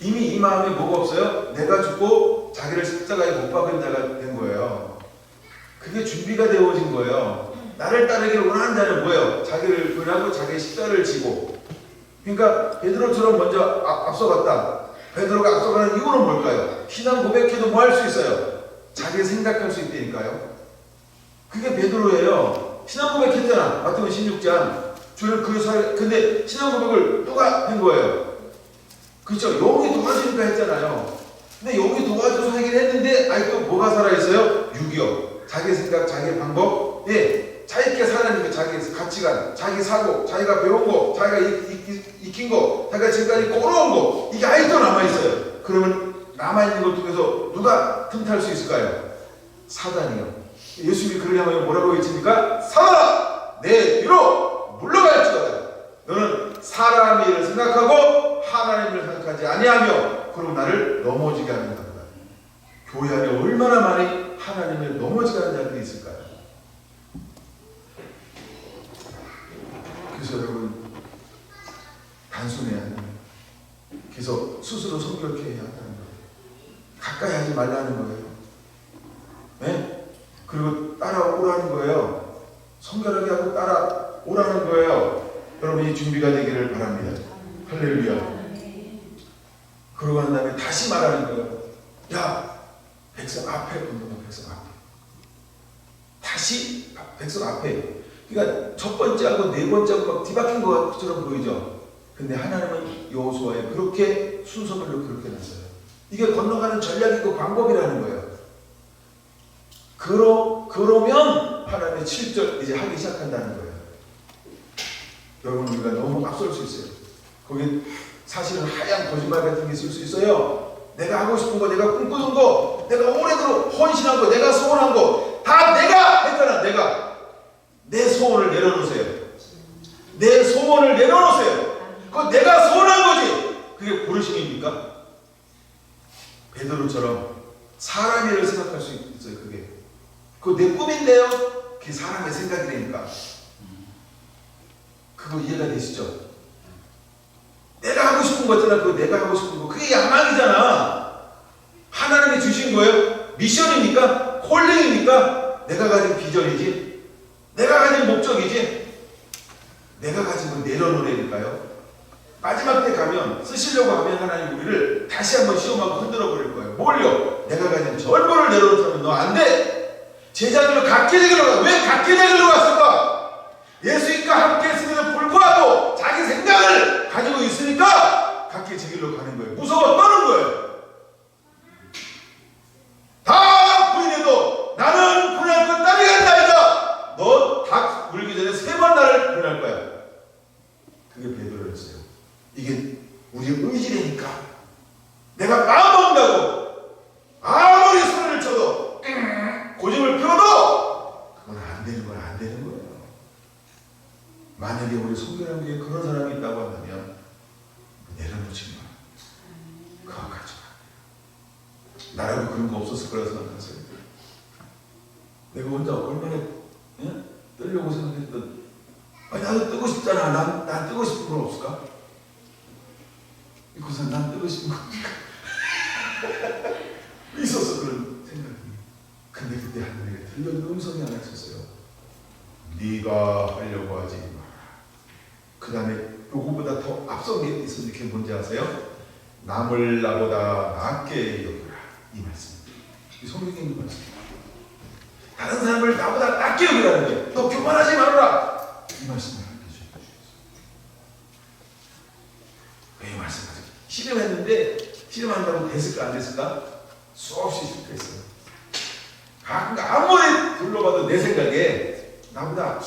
이미 이 마음에 뭐가 없어요? 내가 죽고 자기를 십자가에 못 박은 자가 된 거예요. 그게 준비가 되어진 거예요. 나를 따르기를 원하는 자는 뭐예요? 자기를 부인하고 자기의 십자가를 지고. 그러니까 베드로처럼 먼저 앞서갔다. 베드로가 앞서가는 이유는 뭘까요? 신앙 고백해도 뭐 할 수 있어요? 자기 생각할 수 있다니까요. 그게 베드로예요. 신앙 고백했잖아. 마태복음 16장. 주를 근데 신앙 고백을 누가 한 거예요? 그렇죠. 영이 도와주니까 했잖아요. 근데 영이 도와줘서 하긴 했는데 아직도 뭐가 살아있어요? 육이요. 자기 생각, 자기 방법, 자기께 살아있는 거, 자기 가치관, 자기 사고, 자기가 배운 거, 자기가 익힌 거, 자기가 지금까지 걸어온 거, 이게 아직도 남아있어요. 그러면 남아있는 걸 통해서 누가 틈탈 수 있을까요? 사단이요. 예수님이 그러려면 뭐라고 외칩니까? 사단아! 내 뒤로 물러갈지어다. 너는 사람의 일을 생각하고 하나님을 생각하지 아니하며 그럼 나를 넘어지게 하는 겁니다. 교회 안에 얼마나 많이 하나님을 넘어지게 하는 자들이 있을까요? 그래서 여러분 단순해야 해요. 그래서 스스로 성결케 해야 한다는 거예요. 가까이 하지 말라는 거예요. 네? 그리고 따라오라는 거예요. 성결하게 하고 따라오라는 거예요. 여러분 이 준비가 되기를 바랍니다. 할렐루야. 그러고 난 다음에 다시 말하는 거예요. 야, 백성 앞에 운동한 백성 앞에. 다시 백성 앞에. 그러니까 첫 번째하고 네 번째하고 막 뒤바뀐 것처럼 보이죠. 근데 하나님은 여호수아에 그렇게 순서별로 그렇게 놨어요. 이게 건너가는 전략이고 방법이라는 거예요. 그러면 하나님의 7절 이제 하기 시작한다는 거예요. 여러분 우리가 너무 앞설 수 있어요. 거기 사실은 하얀 거짓말 같은 게 있을 수 있어요. 내가 하고 싶은 거, 내가 꿈꾸는 거, 내가 오래도록 헌신한 거, 내가 소원한 거 다 내가 했잖아. 내가 내 소원을 내려놓으세요. 내 소원을 내려놓으세요. 그거 내가 소원한 거지. 그게 고르심입니까? 베드로처럼 사람의 일을 생각할 수 있어요. 그거 내 꿈인데요. 그게 사람의 생각이라니까. 그거 이해가 되시죠? 내가 하고 싶은 거잖아. 그거 내가 하고 싶은 거. 그게 야망이잖아. 하나님이 주신 거예요. 미션입니까? 콜링입니까? 내가 가진 비전이지. 내가 가진 목적이지. 내가 가진 건 내려놓으니까요. 마지막 때 가면 쓰시려고 하면 하나님 우리를 다시 한번 시험하고 흔들어 버릴 거예요. 뭘요? 내가 가진 전부를 내려놓자면 너 안 돼. 제자들을 갖게 되기로 가. 왜 갖게 되기로 갔을까? 예수님과 함께 했음에도 불구하고 자기 생각을 가지고 있으니까 갖게 되기로 가는 거예요. 무서워 떠는 거예요. 다 부인해도 나는 분할 것 따르게 한다이다. 너 닭 물기 전에 3번 나를 분할 거야. 그게 베드로였어요. 이게 우리 의지라니까. 내가 마음먹는다고 아무리 소리를 쳐도 고집을 피워도 그건 안 되는 건 안 되는 거예요. 만약에 우리 성결한 교회에 그런 사람이 있다고 한다면 내려놓지 마. 그거 가져가. 나라고 그런 거 없었을 거라 생각하세요. 내가 혼자 얼마나 뜨려고 생각했던 나도 뜨고 싶잖아. 난 뜨고 싶은 건 없을까? 이것은 난 뜨고 싶은 겁니까? 있었어 그런 생각이. 근데 그때 하나님께 들려준 음성이 하나 있었어요. 네가 하려고 하지 마라. 그 다음에 요거보다 더 앞선 게 있으면 이렇게 뭔지 아세요? 남을 나보다 낫게 여기라, 이 말씀. 이 성경에 있는 말씀. 다른 사람을 나보다 낫게 여기라는 거예요. 너 교만하지 말아라, 이 말씀을 하게 주셨어요. 왜 이 말씀하죠? 실험했는데 실험한다고 됐을까 안 됐을까? 수없이 실패했어요. 가끔 아무리 둘러봐도 내 생각에 나보다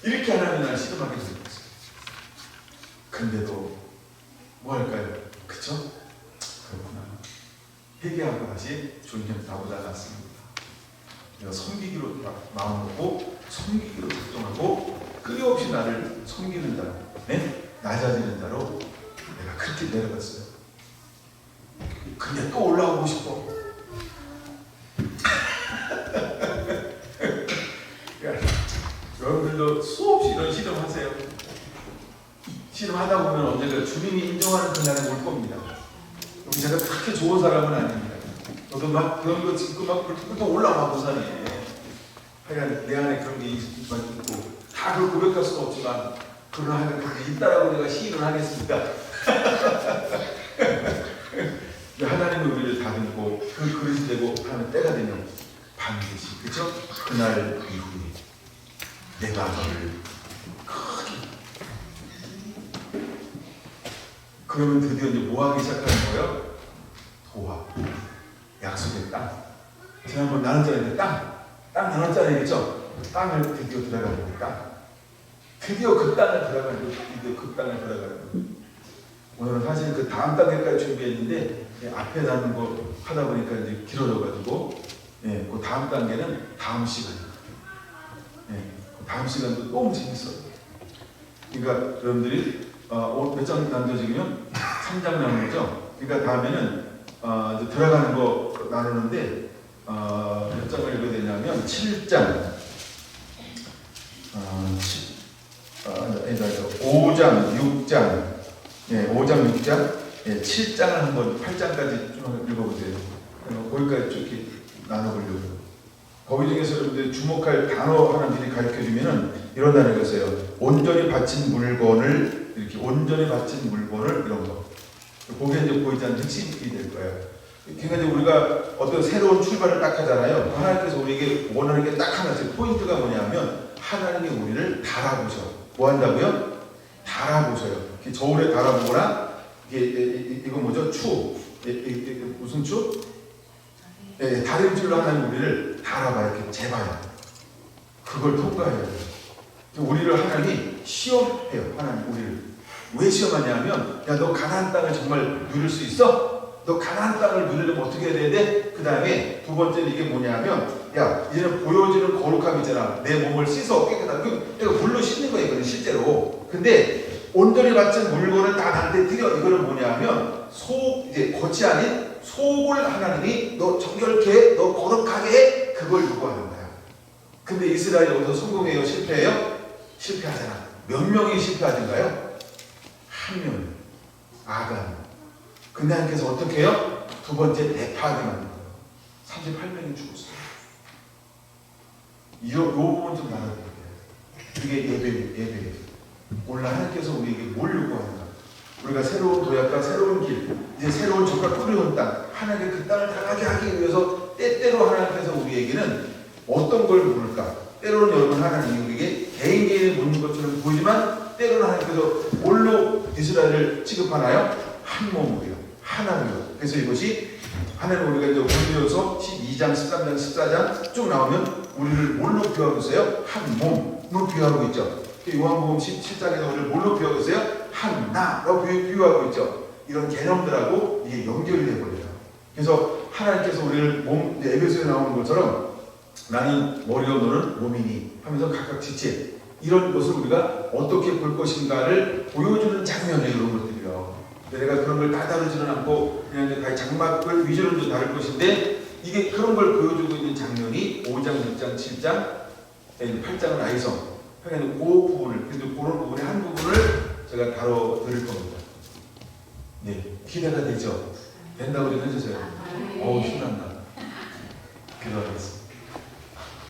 이렇게 하나님 날 실험하게 되는 거죠. 근데도 뭐 할까요? 그쵸? 그렇구나. 회개하고 다시 주님 나보다 낫습니다. 내가 섬기기로 마음 먹고 섬기기로 작정하고 끊임없이 나를 섬기는 자로, 네? 낮아지는 자로 내가 그렇게 내려갔어요. 근데 또 올라오고 싶어. 여러분들도 수없이 이런 실험하세요. 실험하다 보면 언젠가 주님이 인정하는 그날이 올 겁니다. 제가 그렇게 좋은 사람은 아닙니다. 저도 막 그런 거 짓고 막 또 올라가고 사네. 하여간 내 안에 그런 게 있고 다 그걸 고백할 수는 없지만 그러나 하여간 그게 있다라고 내가 시인을 하겠습니다. 하나님의 우리를 다듬고 그 그릇이 되고 하는 때가 되면 반드시, 그렇죠? 그날 이후에 내가 너를 크게, 그러면 드디어 이제 뭐 하기 시작하는 거예요? 도와, 약속의 땅. 지난번 나눴잖아요. 땅 나눴잖아요. 그렇죠? 땅을 드디어 들어가는 거니까 드디어 그 땅을 들어가는 거예요. 오늘은 사실 그 다음 단계까지 준비했는데 앞에 나눈 거 하다 보니까 이제 길어져가지고 그 다음 단계는 다음 시간입니다. 그 다음 시간도 너무 재밌어요. 그러니까 여러분들이 몇 장 나눠지면 3장 나누는 거죠. 그러니까 다음에는 이제 들어가는 거 나누는데 몇 장을 읽어야 되냐면 7장 5장 6장 5장 6장 7장을 한번 8장까지 좀 읽어보세요. 거기까지 이렇게 나눠보려고요. 거기 중에서 여러분들이 주목할 단어 하나 미리 가르쳐주면은 이런 단어가 있어요. 온전히 바친 물건을, 이렇게 온전히 바친 물건을, 이런 거. 그게 이제 보이지 않는 핵심이 될 거예요. 그러니까 이제 우리가 어떤 새로운 출발을 딱 하잖아요. 하나님께서 우리에게 원하는 게 딱 하나 있어요. 포인트가 뭐냐면 하나님이 우리를 달아보셔. 뭐 한다고요? 달아보셔요. 저울에 달아보거나 이거 뭐죠? 추. 무슨 추? 다림줄로 하나님 우리를 달아봐요. 이렇게 재봐요. 그걸 통과해야 돼요. 우리를 하나님이 시험해요. 하나님 우리를. 왜 시험하냐면, 야, 너 가나안 땅을 정말 누릴 수 있어? 너 가나안 땅을 누리려면 어떻게 해야 돼? 그 다음에 두 번째는 이게 뭐냐면, 야, 이제는 보여지는 거룩함이잖아. 내 몸을 씻어 깨끗하게. 내가 물로 씻는 거예요, 실제로. 근데 온전히 바친 물건을 다 나한테 드려. 이거는 뭐냐면 이제 겉이 아닌 속을 하나님이 너 정결케, 너 거룩하게 해. 그걸 요구하는 거야. 근데 이스라엘이 여기서 성공해요? 실패해요? 실패하잖아. 몇 명이 실패하던가요? 한 명. 아간. 근데 하나님께서 어떻게 해요? 두 번째 대파하게 만든 거예요. 38명이 죽었어요. 이 부분 좀 나눠드릴게요. 그게 예배예요. 오늘 하나님께서 우리에게 뭘 요구하는가? 우리가 새로운 도약과 새로운 길, 이제 새로운 젖과 꿀이 온 땅, 하나님의 그 땅을 나가게 하기 위해서 때때로 하나님께서 우리에게는 어떤 걸 물을까? 때로는 여러분 하나님이 우리에게 개인을 묻는 것처럼 보이지만 때로는 하나님께서 뭘로 이스라엘을 취급하나요? 한 몸으로요. 하나로요. 그래서 이것이 하나님 우리가 이제 오늘이어서 12장, 13장, 14장 쭉 나오면 우리를 뭘로 비유하고 있어요? 한 몸으로 비유하고 있죠. 요한복음 17장에서 우리를 뭘로 비유하고 있어요? 하나로 비유하고 있죠. 이런 개념들하고 이게 연결이 되어버려요. 그래서 하나님께서 우리를 에베소에 나오는 것처럼 나는 머리로 너는 몸이니 하면서 각각 지체, 이런 것을 우리가 어떻게 볼 것인가를 보여주는 장면이에요. 이런 것들이요. 내가 그런 걸 다 다루지는 않고 그냥 장막을 위주로 좀 다룰 것인데, 이게 그런 걸 보여주고 있는 장면이 5장, 6장, 7장, 8장은 아이성. 그 부분을, 그래도 그런 부분의 한 부분을 제가 다뤄드릴 겁니다. 네, 기대가 되죠? 된다고 좀 해주세요. 어우, 신난다. 기도하겠습니다.